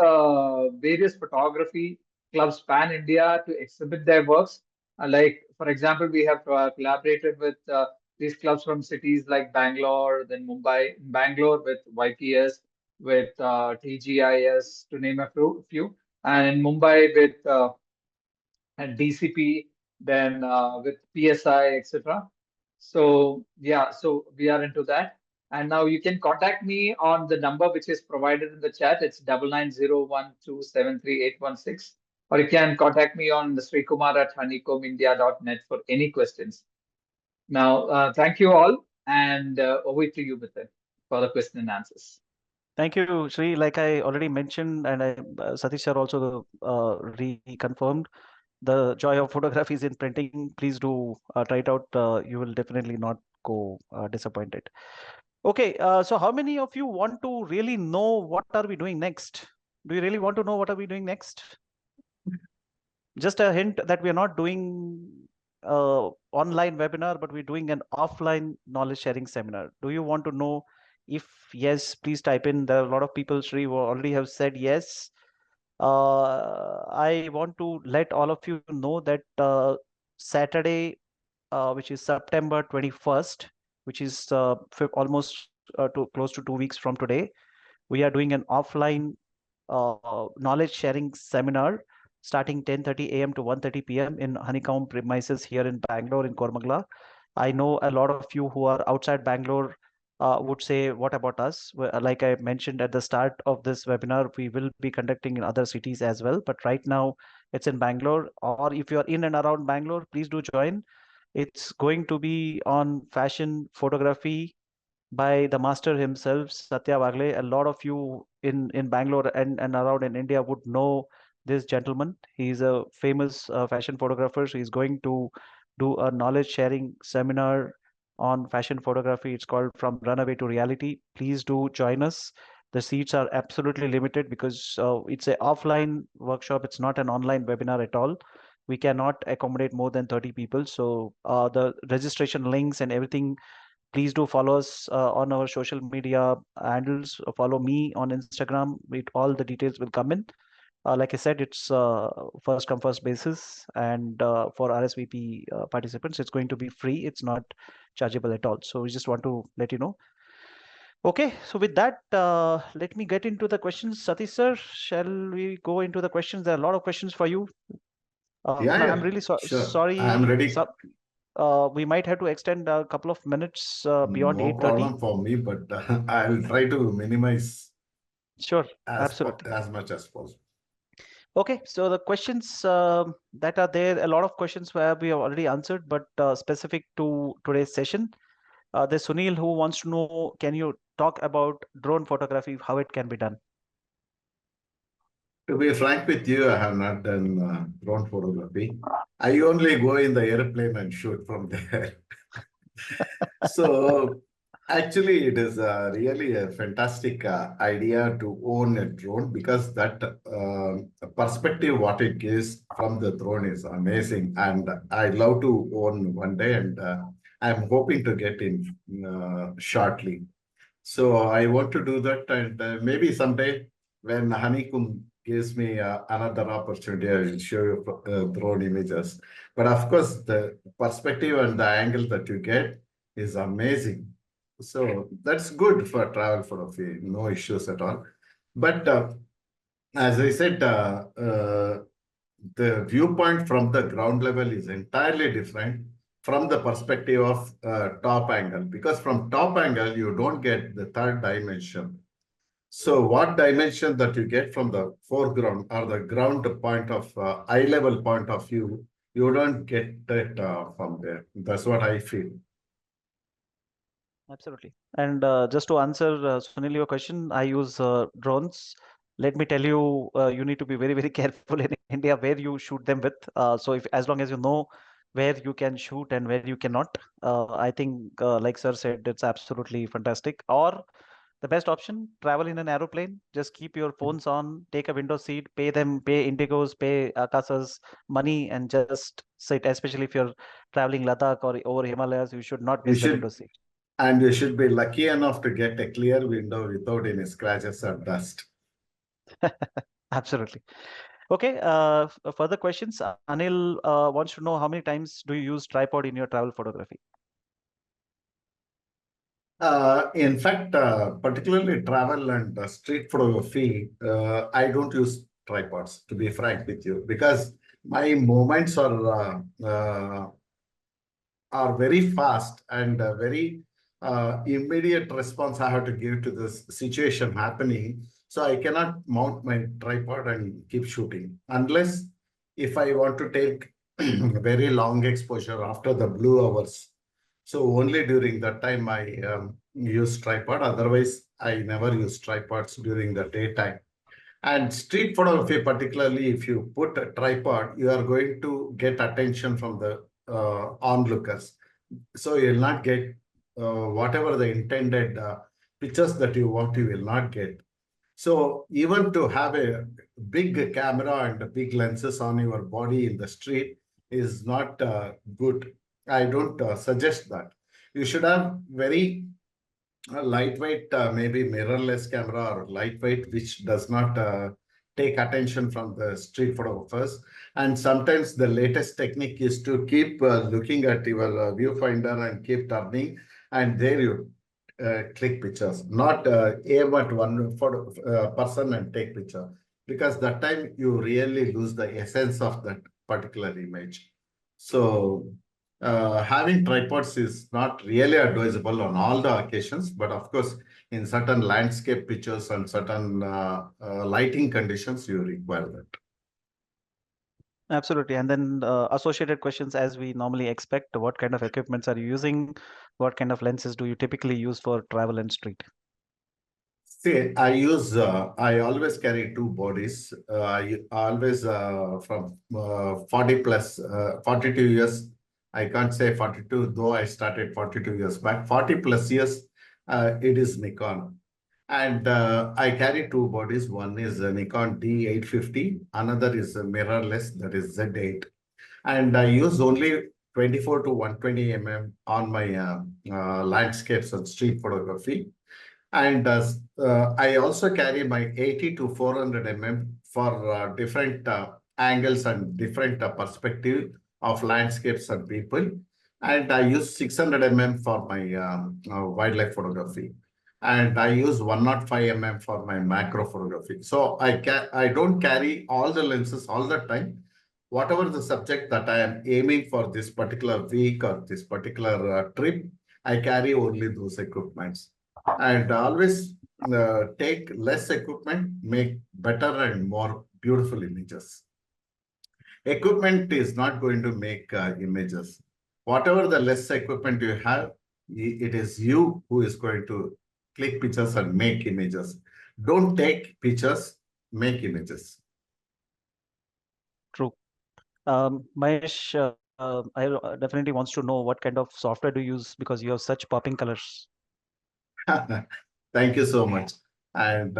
various photography clubs pan India to exhibit their works. Like, for example, we have collaborated with these clubs from cities like Bangalore, then Mumbai, Bangalore with YPS, with TGIS, to name a few, and in Mumbai with and DCP, then with PSI, etc. So yeah, so we are into that. And now you can contact me on the number which is provided in the chat. It's 9901273816. Or you can contact me on the srikumar@honeycombindia.net for any questions. Now, thank you all, and over to you, Mithun, for the question and answers. Thank you, Shri. Like I already mentioned, and Satish sir also reconfirmed, the joy of photography is in printing. Please do try it out. You will definitely not go disappointed. Okay, so how many of you want to really know what are we doing next? Do you really want to know what are we doing next? Just a hint that we are not doing online webinar, but we're doing an offline knowledge sharing seminar. Do you want to know? If yes, please type in. There are a lot of people, Shri, who already have said yes. I want to let all of you know that Saturday, which is September 21st, which is almost close to 2 weeks from today, we are doing an offline knowledge sharing seminar starting 10:30 a.m. to 1:30 p.m. in Honeycomb premises here in Bangalore in Kormagla. I know a lot of you who are outside Bangalore would say, what about us? Like I mentioned at the start of this webinar, we will be conducting in other cities as well. But right now it's in Bangalore, or if you're in and around Bangalore, please do join. It's going to be on fashion photography, by the master himself, Satya Wagle. A lot of you in Bangalore and around in India would know this gentleman. He's a famous fashion photographer. So he's going to do a knowledge sharing seminar on fashion photography. It's called From Runaway to Reality. Please do join us. The seats are absolutely limited because it's an offline workshop. It's not an online webinar at all. We cannot accommodate more than 30 people. So the registration links and everything, please do follow us on our social media handles. Follow me on Instagram. All the details will come in. Like I said, it's first come first basis, and for RSVP participants, it's going to be free. It's not chargeable at all. So we just want to let you know. Okay, so with that, let me get into the questions. Satish sir, shall we go into the questions? There are a lot of questions for you. I'm really Sure. I am sorry. ready. We might have to extend a couple of minutes beyond No 8:30. problem for me, but I'll try to minimize Sure, absolutely. as much as possible. Okay, so the questions that are there, a lot of questions where we have already answered, but specific to today's session, there's Sunil who wants to know, can you talk about drone photography, how it can be done? To be frank with you, I have not done drone photography. I only go in the airplane and shoot from there. So actually, it is really a fantastic idea to own a drone, because that perspective what it gives from the drone is amazing, and I'd love to own one day, and I'm hoping to get in shortly. So I want to do that, and maybe someday when Honeycomb gives me another opportunity, I will show you drone images. But of course, the perspective and the angle that you get is amazing. So that's good for travel photography, no issues at all. But as I said, the viewpoint from the ground level is entirely different from the perspective of top angle, because from top angle, you don't get the third dimension. So what dimension that you get from the foreground or the ground point of eye level point of view, you don't get that from there. That's what I feel. Absolutely. And just to answer Sunil, your question, I use drones. Let me tell you, you need to be very, very careful in India where you shoot them with. So if as long as you know where you can shoot and where you cannot, I think, like sir said, it's absolutely fantastic. Or the best option, travel in an aeroplane. Just keep your phones on, take a window seat, pay Indigos, pay Akasas money, and just sit. Especially if you're traveling Ladakh or over Himalayas, you should not You miss the window should, seat. and you should be lucky enough to get a clear window without any scratches or dust. Absolutely. Okay, further questions. Anil wants to know, how many times do you use tripod in your travel photography? In fact, particularly travel and street photography, I don't use tripods, to be frank with you, because my movements are very fast and very immediate response I have to give to this situation happening. So I cannot mount my tripod and keep shooting, unless if I want to take very long exposure after the blue hours. So only during that time I use tripod. Otherwise, I never use tripods during the daytime. And street photography, particularly if you put a tripod, you are going to get attention from the onlookers. So you'll not get whatever the intended pictures that you want, you will not get. So even to have a big camera and big lenses on your body in the street is not good. I don't suggest that. You should have very lightweight, maybe mirrorless camera or lightweight, which does not take attention from the street photographers. And sometimes the latest technique is to keep looking at your viewfinder and keep turning, and there you click pictures, not aim at one person and take picture, because that time you really lose the essence of that particular image. So having tripods is not really advisable on all the occasions, but of course, in certain landscape pictures and certain lighting conditions, you require that. Absolutely. And then associated questions as we normally expect. What kind of equipments are you using? What kind of lenses do you typically use for travel and street? See, I always carry two bodies. I always, from 40 plus, 42 years, I can't say 42, though I started 42 years back. 40 plus years, it is Nikon. And I carry two bodies. One is a Nikon D850, another is a mirrorless, that is Z8. And I use only 24 to 120 on my landscapes and street photography. And I also carry my 80 to 400 for different angles and different perspective of landscapes and people. And I use 600 for my wildlife photography. And I use 105 for my macro photography. So I don't carry all the lenses all the time. Whatever the subject that I am aiming for this particular week or this particular trip, I carry only those equipments. And always take less equipment, make better and more beautiful images. Equipment is not going to make images. Whatever the less equipment you have, it is you who is going to click pictures and make images. Don't take pictures, make images. True. Mahesh, I definitely wants to know what kind of software do you use because you have such popping colors. Thank you so much. And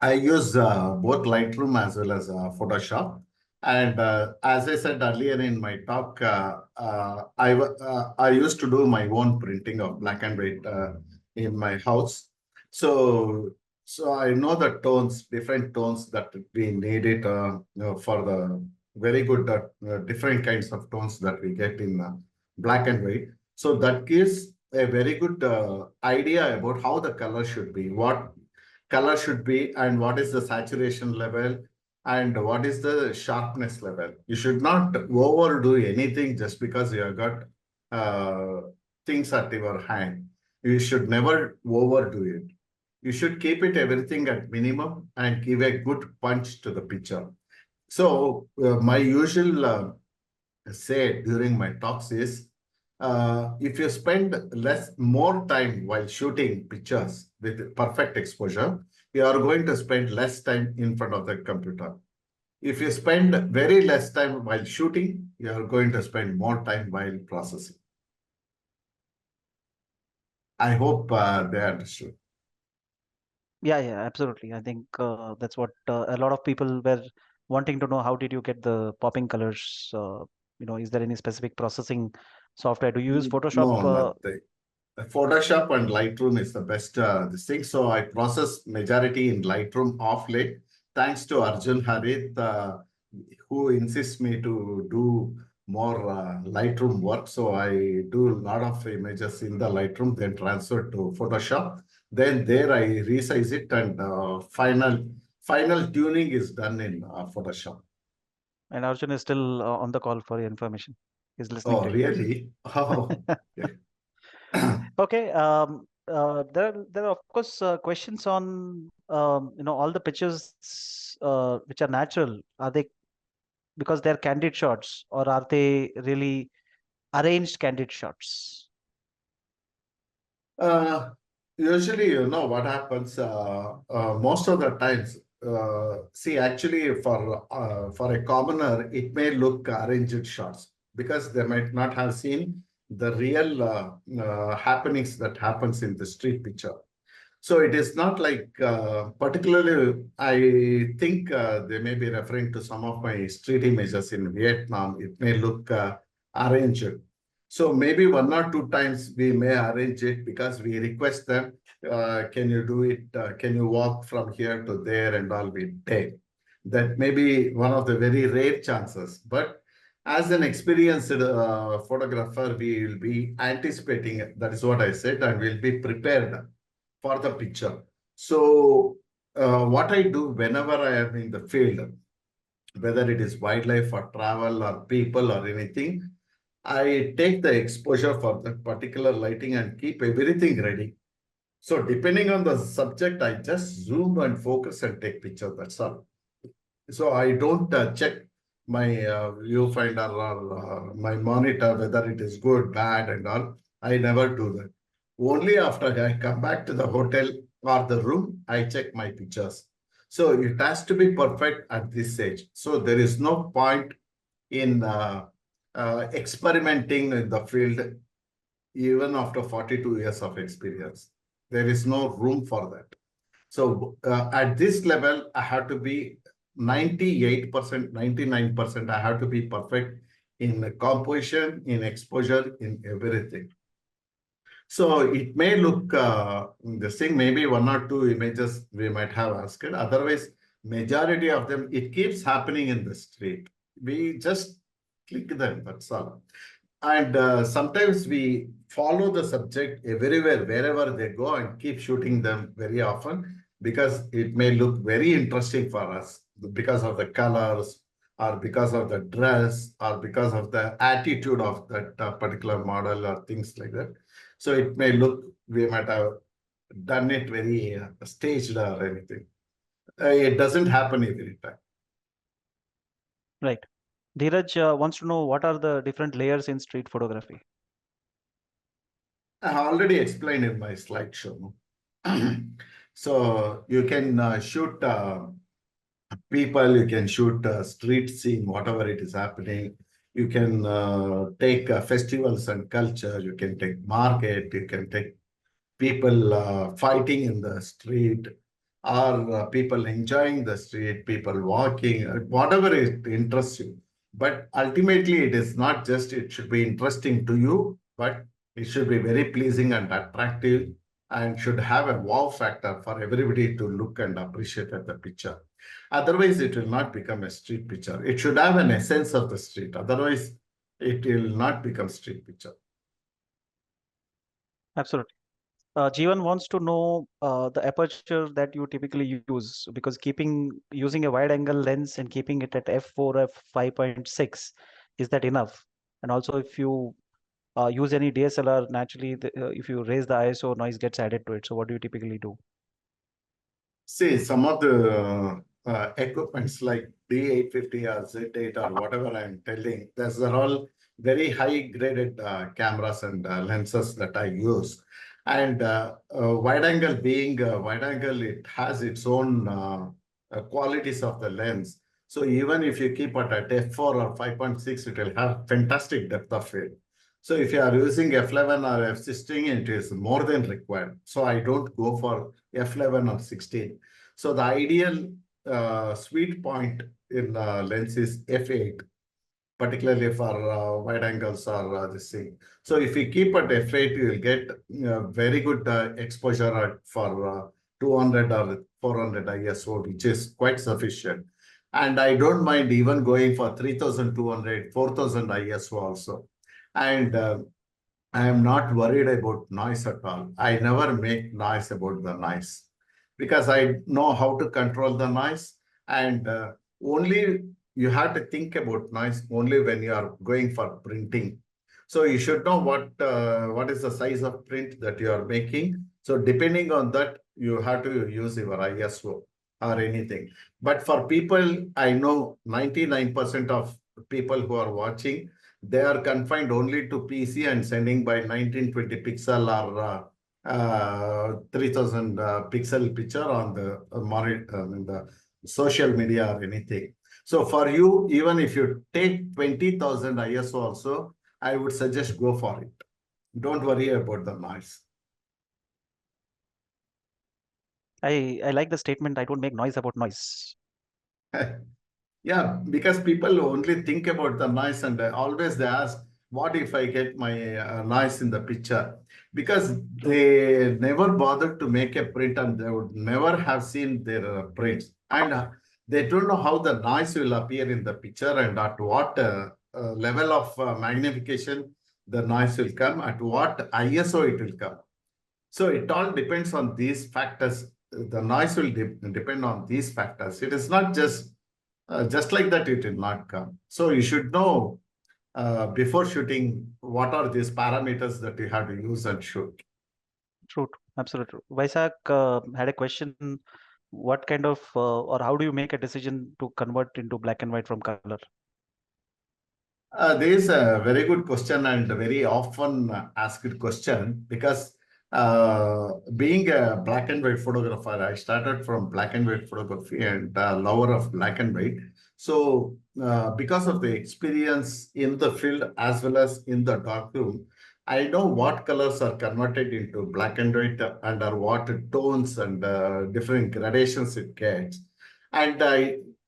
I use both Lightroom as well as Photoshop. And as I said earlier in my talk, I used to do my own printing of black and white in my house. So I know the tones, different tones that we need it for the very good different kinds of tones that we get in black and white. So that gives a very good idea about how the color should be, what color should be, and what is the saturation level, and what is the sharpness level. You should not overdo anything just because you have got things at your hand. You should never overdo it. You should keep it everything at minimum and give a good punch to the picture. So my usual say during my talks is, if you spend more time while shooting pictures with perfect exposure, you are going to spend less time in front of the computer. If you spend very less time while shooting, you are going to spend more time while processing. I hope they understood. Yeah, absolutely. I think that's what a lot of people were wanting to know. How did you get the popping colors? Is there any specific processing software? Do you use Photoshop? No, nothing. Photoshop and Lightroom is the best this thing. So I process majority in Lightroom off late, thanks to Arjun Harith, who insists me to do more Lightroom work. So I do a lot of images in the Lightroom, then transfer to Photoshop. Then there I resize it, and final tuning is done in Photoshop. And Arjun is still on the call for your information. He's listening Oh, to you. really? Oh, okay. Okay. There are of course questions on all the pictures which are natural. Are they because they're candid shots, or are they really arranged candid shots? Usually, what happens most of the times. See, actually, for a commoner, it may look arranged shots because they might not have seen the real happenings that happens in the street picture. So it is not like particularly, I think they may be referring to some of my street images in Vietnam. It may look arranged. So maybe one or two times we may arrange it because we request them, can you do it? Can you walk from here to there and all we take? That may be one of the very rare chances. But as an experienced photographer, we will be anticipating, that is what I said, and we'll be prepared for the picture. So what I do whenever I am in the field, whether it is wildlife or travel or people or anything, I take the exposure for that particular lighting and keep everything ready. So depending on the subject, I just zoom and focus and take picture. That's all. So I don't check my viewfinder or my monitor, whether it is good, bad, and all. I never do that. Only after I come back to the hotel or the room, I check my pictures. So it has to be perfect at this stage. So there is no point in experimenting in the field even after 42 years of experience. There is no room for that. So at this level, I have to be 98%, 99%. I have to be perfect in composition, in exposure, in everything. So it may look this thing, maybe one or two images we might have asked. Otherwise, majority of them, it keeps happening in the street. We just click them, that's all. And sometimes we follow the subject everywhere, wherever they go, and keep shooting them very often because it may look very interesting for us because of the colors or because of the dress or because of the attitude of that particular model or things like that. So it may look, we might have done it very staged or anything. It doesn't happen every time. Right. Dheeraj wants to know what are the different layers in street photography. I already explained in my slideshow. So you can shoot people, you can shoot street scene, whatever it is happening. You can take festivals and culture. You can take market. You can take people fighting in the street, or people enjoying the street, people walking, whatever it interests you. But ultimately, it is not just it should be interesting to you, but it should be very pleasing and attractive and should have a wow factor for everybody to look and appreciate at the picture. Otherwise, it will not become a street picture. It should have an essence of the street. Otherwise, it will not become street picture. Absolutely. Jeevan wants to know the aperture that you typically use, because using a wide angle lens and keeping it at f4, f5.6, is that enough? And also, if you use any DSLR, naturally, if you raise the ISO, noise gets added to it. So what do you typically do? See, some of the equipments like D850 or Z8 or whatever I'm telling, those are all very high graded cameras and lenses that I use. And wide angle being wide angle, it has its own qualities of the lens. So even if you keep it at f4 or 5.6, it will have fantastic depth of field. So if you are using f11 or f16, it is more than required. So I don't go for f11 or 16. So the ideal sweet point in lens is f8, particularly for wide angles or this thing. So if you keep at f8, you will get very good exposure for 200 or 400 ISO, which is quite sufficient. And I don't mind even going for 3200, 4000 ISO also. And I am not worried about noise at all. I never make noise about the noise because I know how to control the noise, and only you have to think about noise only when you are going for printing. So you should know what is the size of print that you are making. So depending on that, you have to use your ISO or anything. But for people, I know 99% of people who are watching, they are confined only to PC and sending by 1920 pixel or 3000 pixel picture on the in the social media or anything. So for you, even if you take 20,000 ISO also, I would suggest go for it. Don't worry about the noise. I like the statement, I don't make noise about noise. Yeah, because people only think about the noise and always they ask, what if I get my noise in the picture? Because they never bothered to make a print and they would never have seen their prints. And they don't know how the noise will appear in the picture and at what level of magnification the noise will come, at what ISO it will come. So it all depends on these factors. The noise will depend on these factors. It is not just like that, it will not come. So you should know before shooting what are these parameters that you have to use and shoot. True, absolutely true. Vaisak had a question. What kind of or how do you make a decision to convert into black and white from color? There is a very good question and a very often asked question because being a black and white photographer, I started from black and white photography and lover of black and white. So because of the experience in the field as well as in the darkroom, I know what colors are converted into black and white under what tones and different gradations it gets. And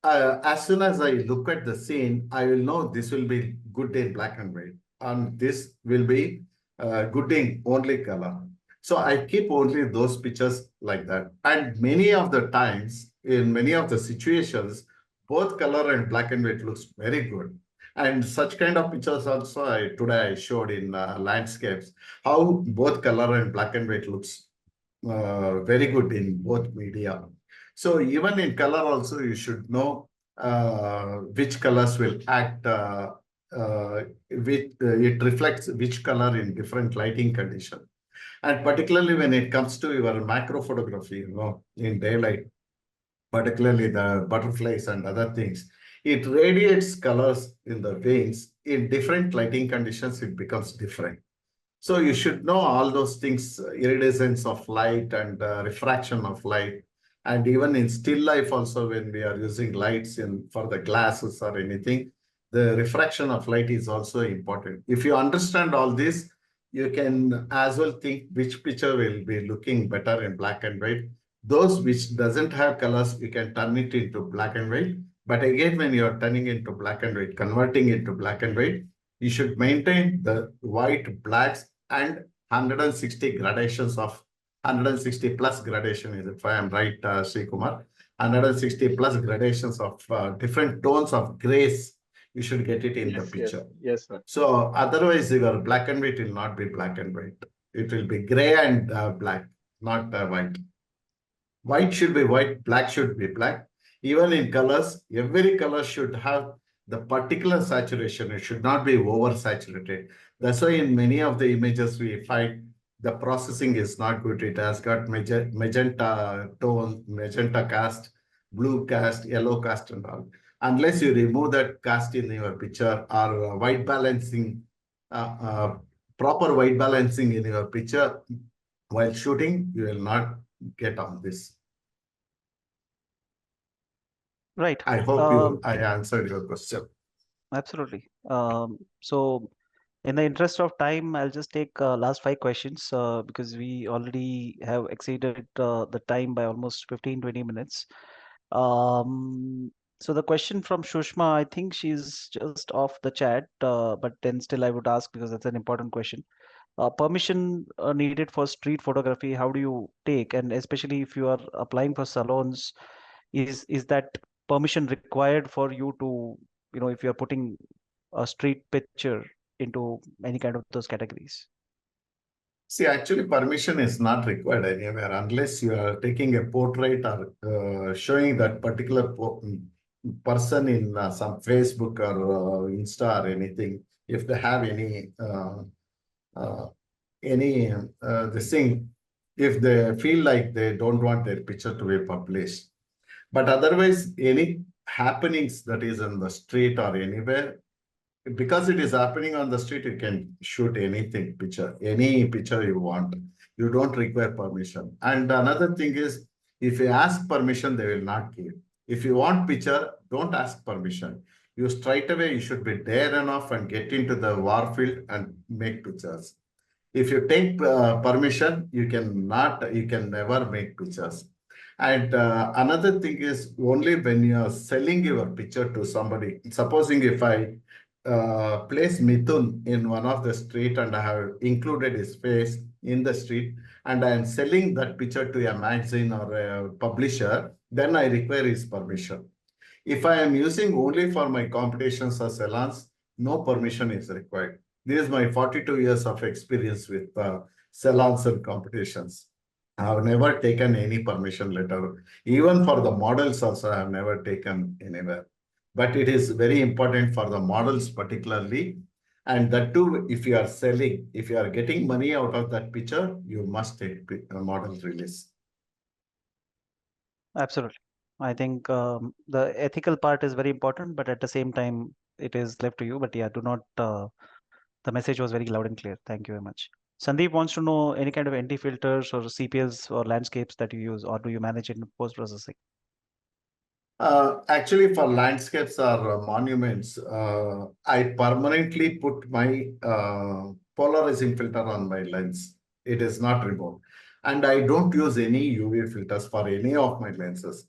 as soon as I look at the scene, I will know this will be good in black and white, and this will be good in only color. So I keep only those pictures like that. And many of the times, in many of the situations, both color and black and white looks very good. And such kind of pictures also today I showed in landscapes, how both color and black and white looks very good in both media. So even in color also, you should know which colors will act, it reflects which color in different lighting condition. And particularly when it comes to your macro photography, in daylight, particularly the butterflies and other things, it radiates colors in the wings. In different lighting conditions, it becomes different. So you should know all those things, iridescence of light and refraction of light. And even in still life also, when we are using lights for the glasses or anything, the refraction of light is also important. If you understand all this, you can as well think which picture will be looking better in black and white. Those which doesn't have colors, you can turn it into black and white. But again, when you are turning into black and white, converting into black and white, you should maintain the white, blacks, and 160 gradations of 160 plus gradation is, if I am right, Sri Kumar, 160 plus gradations of different tones of grays. You should get it in the picture. Yes, sir. So otherwise, your black and white will not be black and white. It will be gray and black, not white. White should be white, black should be black. Even in colors, every color should have the particular saturation. It should not be oversaturated. That's why in many of the images we find the processing is not good. It has got magenta tone, magenta cast, blue cast, yellow cast and all. Unless you remove that cast in your picture or white balancing, proper white balancing in your picture while shooting, you will not get on this. Right. I hope I answered your question. Absolutely. So in the interest of time, I'll just take last 5 questions because we already have exceeded the time by almost 15-20 minutes. So the question from Shushma, I think she's just off the chat, but then still I would ask because that's an important question. Permission needed for street photography, how do you take? And especially if you are applying for salons, is that permission required for you to, if you're putting a street picture into any kind of those categories? See, actually, permission is not required anywhere unless you are taking a portrait or showing that particular person in some Facebook or Insta or anything. If they have any this thing, if they feel like they don't want their picture to be published. But otherwise, any happenings that is in the street or anywhere, because it is happening on the street, you can shoot anything, any picture you want. You don't require permission. And another thing is, if you ask permission, they will not give. If you want picture, don't ask permission. You straight away, you should be dare enough and get into the war field and make pictures. If you take permission, you can never make pictures. And another thing is, only when you are selling your picture to somebody, supposing if I place Mithun in one of the street and I have included his face in the street and I am selling that picture to a magazine or a publisher, then I require his permission. If I am using only for my competitions or salons, no permission is required. This is my 42 years of experience with salons and competitions. I have never taken any permission letter. Even for the models also, I have never taken anywhere. But it is very important for the models particularly. And that too, if you are selling, if you are getting money out of that picture, you must take a model release. Absolutely. I think the ethical part is very important, but at the same time, it is left to you. But yeah, do not. The message was very loud and clear. Thank you very much. Sandeep wants to know any kind of NT filters or CPS or landscapes that you use, or do you manage it in post processing? Actually, for landscapes or monuments, I permanently put my polarizing filter on my lens. It is not removed. And I don't use any UV filters for any of my lenses.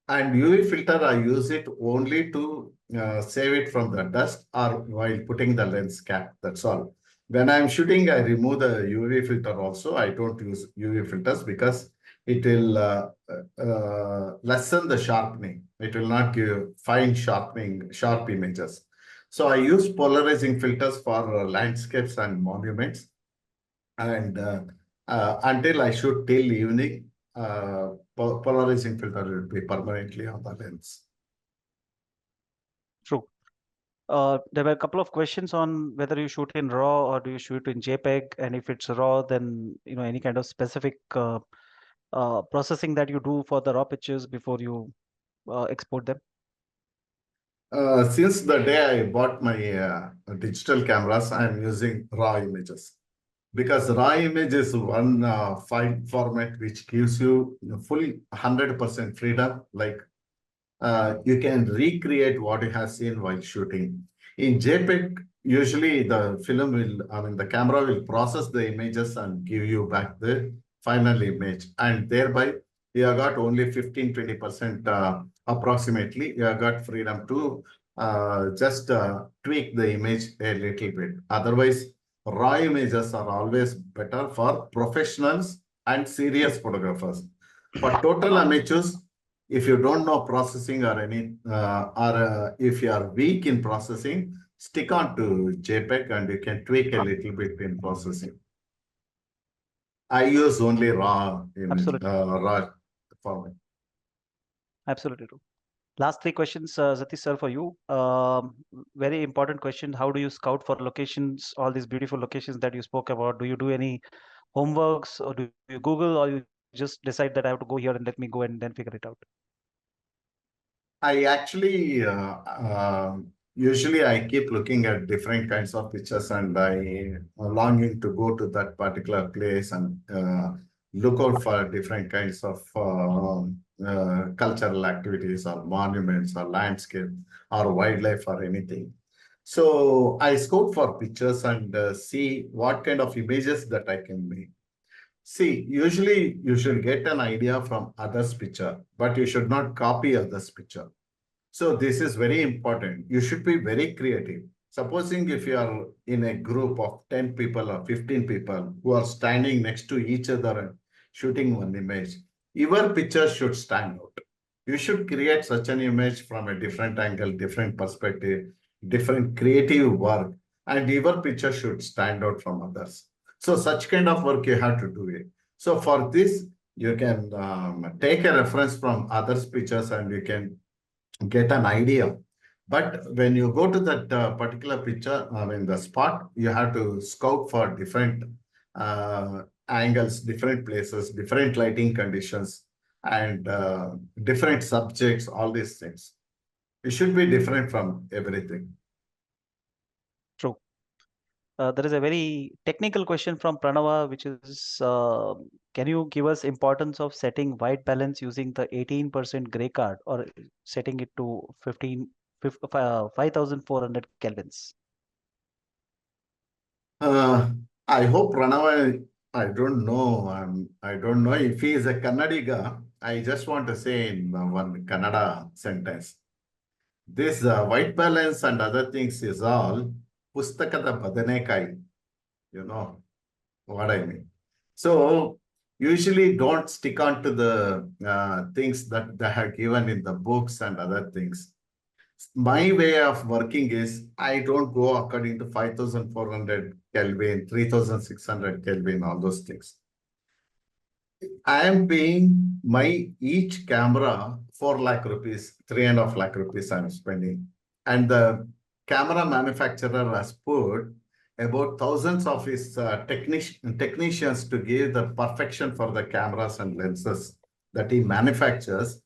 And UV filter, I use it only to save it from the dust or while putting the lens cap. That's all. When I'm shooting, I remove the UV filter also. I don't use UV filters because it will lessen the sharpening. It will not give fine sharpening, sharp images. So I use polarizing filters for landscapes and monuments. And until I shoot till evening, polarizing filter will be permanently on the lens. True. There were a couple of questions on whether you shoot in RAW or do you shoot in JPEG, and if it's RAW, then any kind of specific processing that you do for the RAW pictures before you export them. Since the day I bought my digital cameras, I'm using RAW images. Because RAW image is one file format which gives you full 100% freedom. Like you can recreate what you have seen while shooting. In JPEG, usually the film will, the camera will process the images and give you back the final image. And thereby, you have got only 15-20% approximately. You have got freedom to just tweak the image a little bit. Otherwise, RAW images are always better for professionals and serious photographers. For total amateurs, if you don't know processing or any, if you are weak in processing, stick on to JPEG and you can tweak a little bit in processing. I use only RAW image, RAW format. Absolutely true. Last three questions, Satish sir, for you. Very important question. How do you scout for locations, all these beautiful locations that you spoke about? Do you do any homeworks, or do you Google, or you just decide that I have to go here and let me go and then figure it out? I actually, usually I keep looking at different kinds of pictures and I longing to go to that particular place and look out for different kinds of cultural activities or monuments or landscape or wildlife or anything. So I scout for pictures and see what kind of images that I can make. See, usually you should get an idea from others' picture, but you should not copy others' picture. So this is very important. You should be very creative. Supposing if you are in a group of 10 people or 15 people who are standing next to each other and shooting one image, your picture should stand out. You should create such an image from a different angle, different perspective, different creative work, and your picture should stand out from others. So such kind of work you have to do it. So for this, you can take a reference from others' pictures and you can get an idea. But when you go to that particular picture, the spot, you have to scout for different angles, different places, different lighting conditions, and different subjects, all these things. It should be different from everything. True. There is a very technical question from Pranava, which is, can you give us importance of setting white balance using the 18% gray card or setting it to 5,400 kelvins? I hope Pranava, I don't know. I don't know if he is a Kannadiga. I just want to say in one Kannada sentence. This white balance and other things is all pustakada badanekai. You know what I mean. So usually don't stick on to the things that they have given in the books and other things. My way of working is I don't go according to 5,400 Kelvin, 3,600 Kelvin, all those things. I am paying my each camera 4 lakh rupees, 3.5 lakh rupees I'm spending. And the camera manufacturer has put about thousands of his technicians to give the perfection for the cameras and lenses that he manufactures.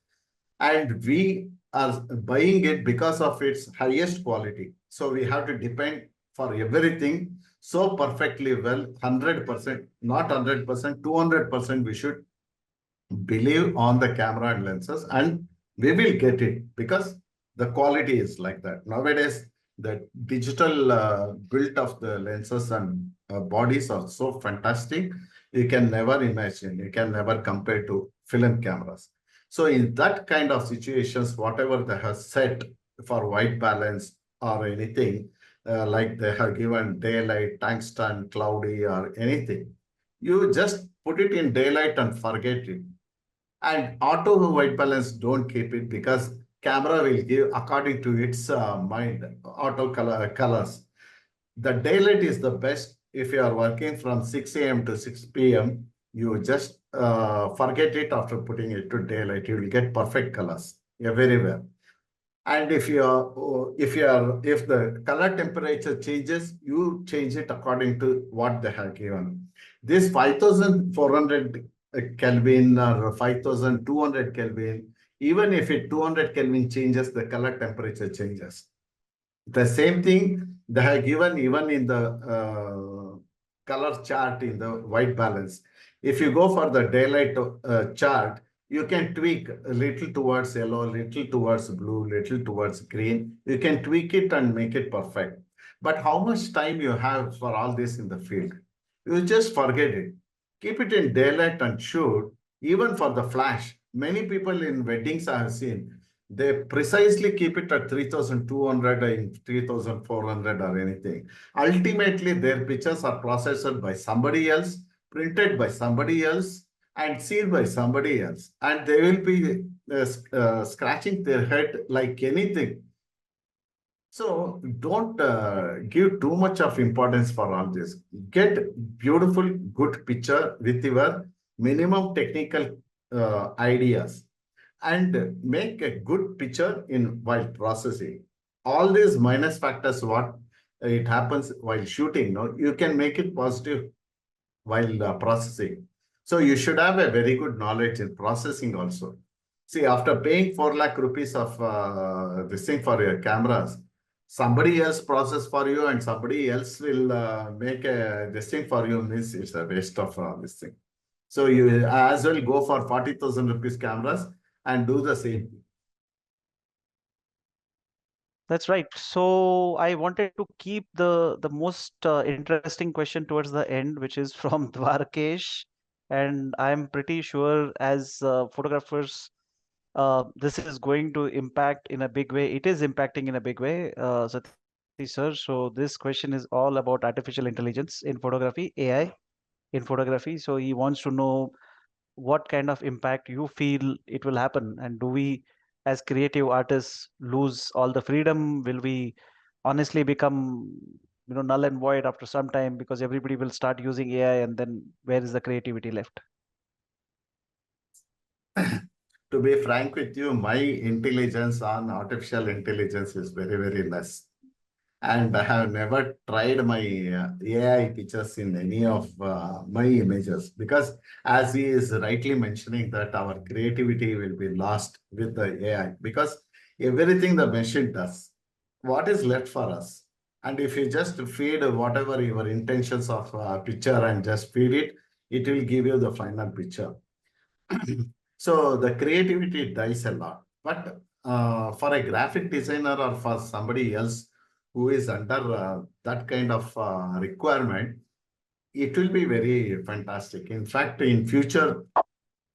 And we are buying it because of its highest quality. So we have to depend for everything so perfectly well, 100%, not 100%, 200% we should believe on the camera and lenses, and we will get it because the quality is like that. Nowadays, the digital build of the lenses and bodies are so fantastic. You can never imagine, you can never compare to film cameras. So in that kind of situations, whatever they have set for white balance or anything, like they have given daylight, tungsten, cloudy or anything, you just put it in daylight and forget it. And auto white balance don't keep it because camera will give according to its mind auto colors. The daylight is the best. If you are working from 6 a.m. to 6 p.m., you just forget it after putting it to daylight. You will get perfect colors everywhere. And if the color temperature changes, you change it according to what they have given. This 5400 Kelvin or 5200 Kelvin, even if it 200 Kelvin changes, the color temperature changes. The same thing they have given even in the color chart in the white balance. If you go for the daylight chart, you can tweak a little towards yellow, little towards blue, little towards green. You can tweak it and make it perfect. But how much time you have for all this in the field? You just forget it. Keep it in daylight and shoot. Even for the flash, many people in weddings I have seen, they precisely keep it at 3200 and 3400 or anything. Ultimately, their pictures are processed by somebody else, printed by somebody else, and seen by somebody else. And they will be scratching their head like anything. So don't give too much of importance for all this. Get beautiful, good picture with your minimum technical ideas and make a good picture in while processing. All these minus factors, what it happens while shooting, no, you can make it positive while processing. So you should have a very good knowledge in processing also. See, after paying 4 lakh rupees of this thing for your cameras, somebody else process for you and somebody else will make this thing for you. Means it's a waste of this thing. So you as well go for 40,000 rupees cameras and do the same. That's right. So I wanted to keep the most interesting question towards the end, which is from Dwarkesh, and I'm pretty sure as photographers, this is going to impact in a big way. It is impacting in a big way, Satish sir. So this question is all about artificial intelligence in photography, AI in photography. So he wants to know what kind of impact you feel it will happen, and do we as creative artists lose all the freedom? Will we honestly become null and void after some time because everybody will start using AI, and then where is the creativity left? To be frank with you, my intelligence on artificial intelligence is very, very less. And I have never tried my AI pictures in any of my images because as he is rightly mentioning that our creativity will be lost with the AI because everything the machine does, what is left for us? And if you just feed whatever your intentions of picture and just feed it, it will give you the final picture. So the creativity dies a lot. But for a graphic designer or for somebody else who is under that kind of requirement, it will be very fantastic. In fact, in future,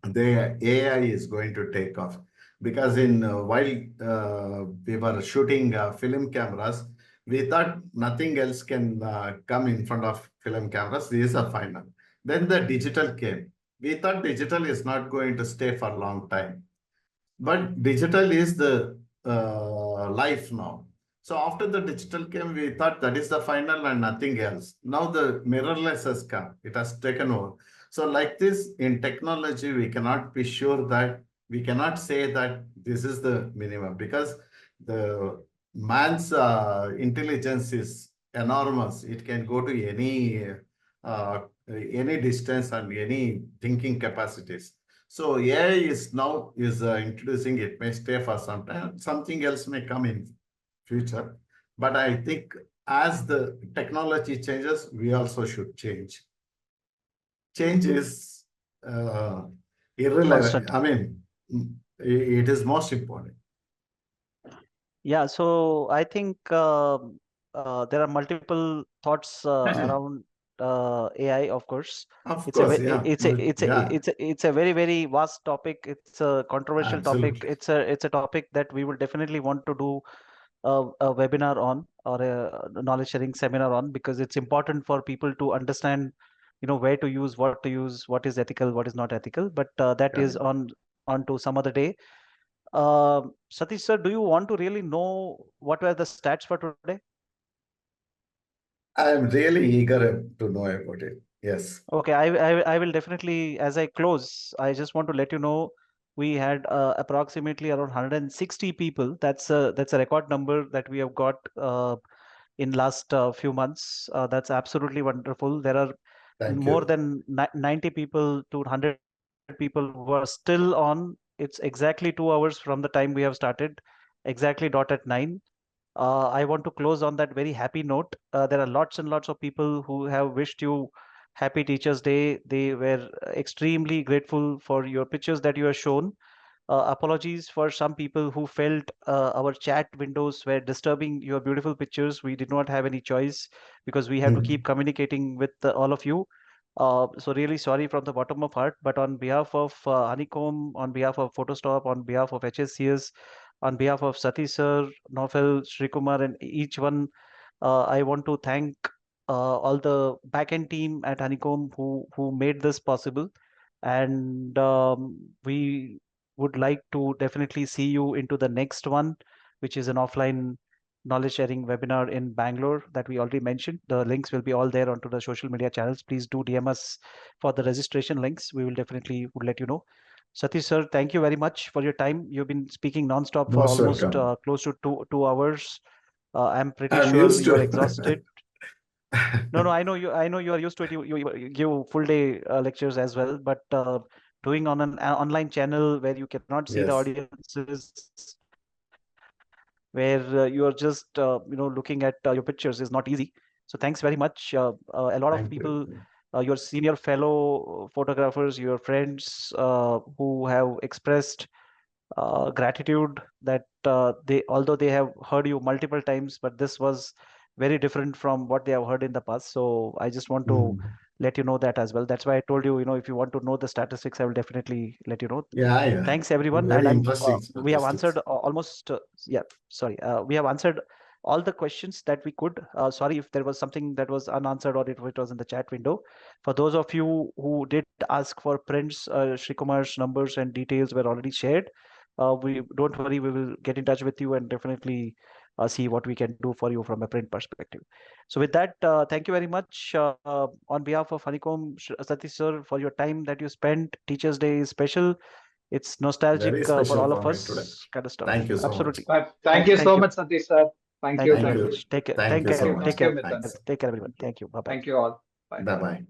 the AI is going to take off because in while we were shooting film cameras, we thought nothing else can come in front of film cameras. These are final. Then the digital came. We thought digital is not going to stay for a long time, but digital is the life now. So after the digital came, we thought that is the final and nothing else. Now the mirrorless has come. It has taken over. So like this in technology, we cannot be sure that we cannot say that this is the minimum because the man's intelligence is enormous. It can go to any distance and any thinking capacities. So AI is now introducing, it may stay for some time, something else may come in future. But I think as the technology changes, we also should change. Change is irrelevant. Constant. I mean, it is most important. Yeah, so I think there are multiple thoughts around AI, of course. Of It's a course, ve- yeah. Yeah, it's a very, very vast topic. It's a controversial topic. absolutely. It's a topic that we will definitely want to do a webinar on, or a knowledge sharing seminar on, because it's important for people to understand, where to use, what to use, what is ethical, what is not ethical. But that is Correct. on to some other day. Satish sir, do you want to really know what were the stats for today? I am really eager to know about it. Yes. Okay, I will definitely, as I close, I just want to let you know we had approximately around 160 people. That's a record number that we have got in last few months. That's absolutely wonderful. There are Thank more you. than 90 people to 100 people who are still on. It's exactly 2 hours from the time we have started, exactly dot at 9. I want to close on that very happy note. There are lots and lots of people who have wished you Happy Teachers' Day. They were extremely grateful for your pictures that you have shown. Apologies for some people who felt our chat windows were disturbing your beautiful pictures. We did not have any choice because we have to keep communicating with all of you. So really sorry from the bottom of heart, but on behalf of Honeycomb, on behalf of Photostop, on behalf of HSCS, on behalf of Satish sir, Nofel, Srikumar, and each one, I want to thank all the backend team at Honeycomb who made this possible. And we would like to definitely see you into the next one, which is an offline knowledge sharing webinar in Bangalore that we already mentioned. The links will be all there onto the social media channels. Please do DM us for the registration links. We will definitely would let you know. Satish sir, thank you very much for your time. You've been speaking nonstop for Most almost welcome. close to 2 hours. I'm pretty I'm sure used you are to. exhausted. No, no, I know you. I know you are used to it. You give full day lectures as well, but doing on an online channel where you cannot see the Yes. audiences, where you are just looking at your pictures is not easy. So thanks very much. A lot of Thank people, you. your senior fellow photographers, your friends who have expressed gratitude that although they have heard you multiple times, but this was very different from what they have heard in the past. So I just want to Mm. let you know that as well. That's why I told you, if you want to know the statistics, I will definitely let you know. Yeah, yeah. Thanks everyone, and Very interesting we have answered statistics. almost yeah, sorry, we have answered all the questions that we could. Sorry if there was something that was unanswered or if it was in the chat window. For those of you who did ask for prints, Shrikumar's numbers and details were already shared. We don't worry, we will get in touch with you and definitely see what we can do for you from a print perspective. So with that, thank you very much on behalf of Honeycomb, Satish sir, for your time that you spent. Teachers Day is special. It's nostalgic Very for special all for of me today. us, kind of stuff. Thank you so much. Absolutely. Thank you Thank so you. much, Satish sir. Thank Thank you. you Thank very Thank you. you. much. Take care. Thank you Take so care. much. Take Thank you, care. Mithun. Thanks. Take care, everyone. Thank you. Bye bye. Thank you all. Bye. Bye bye.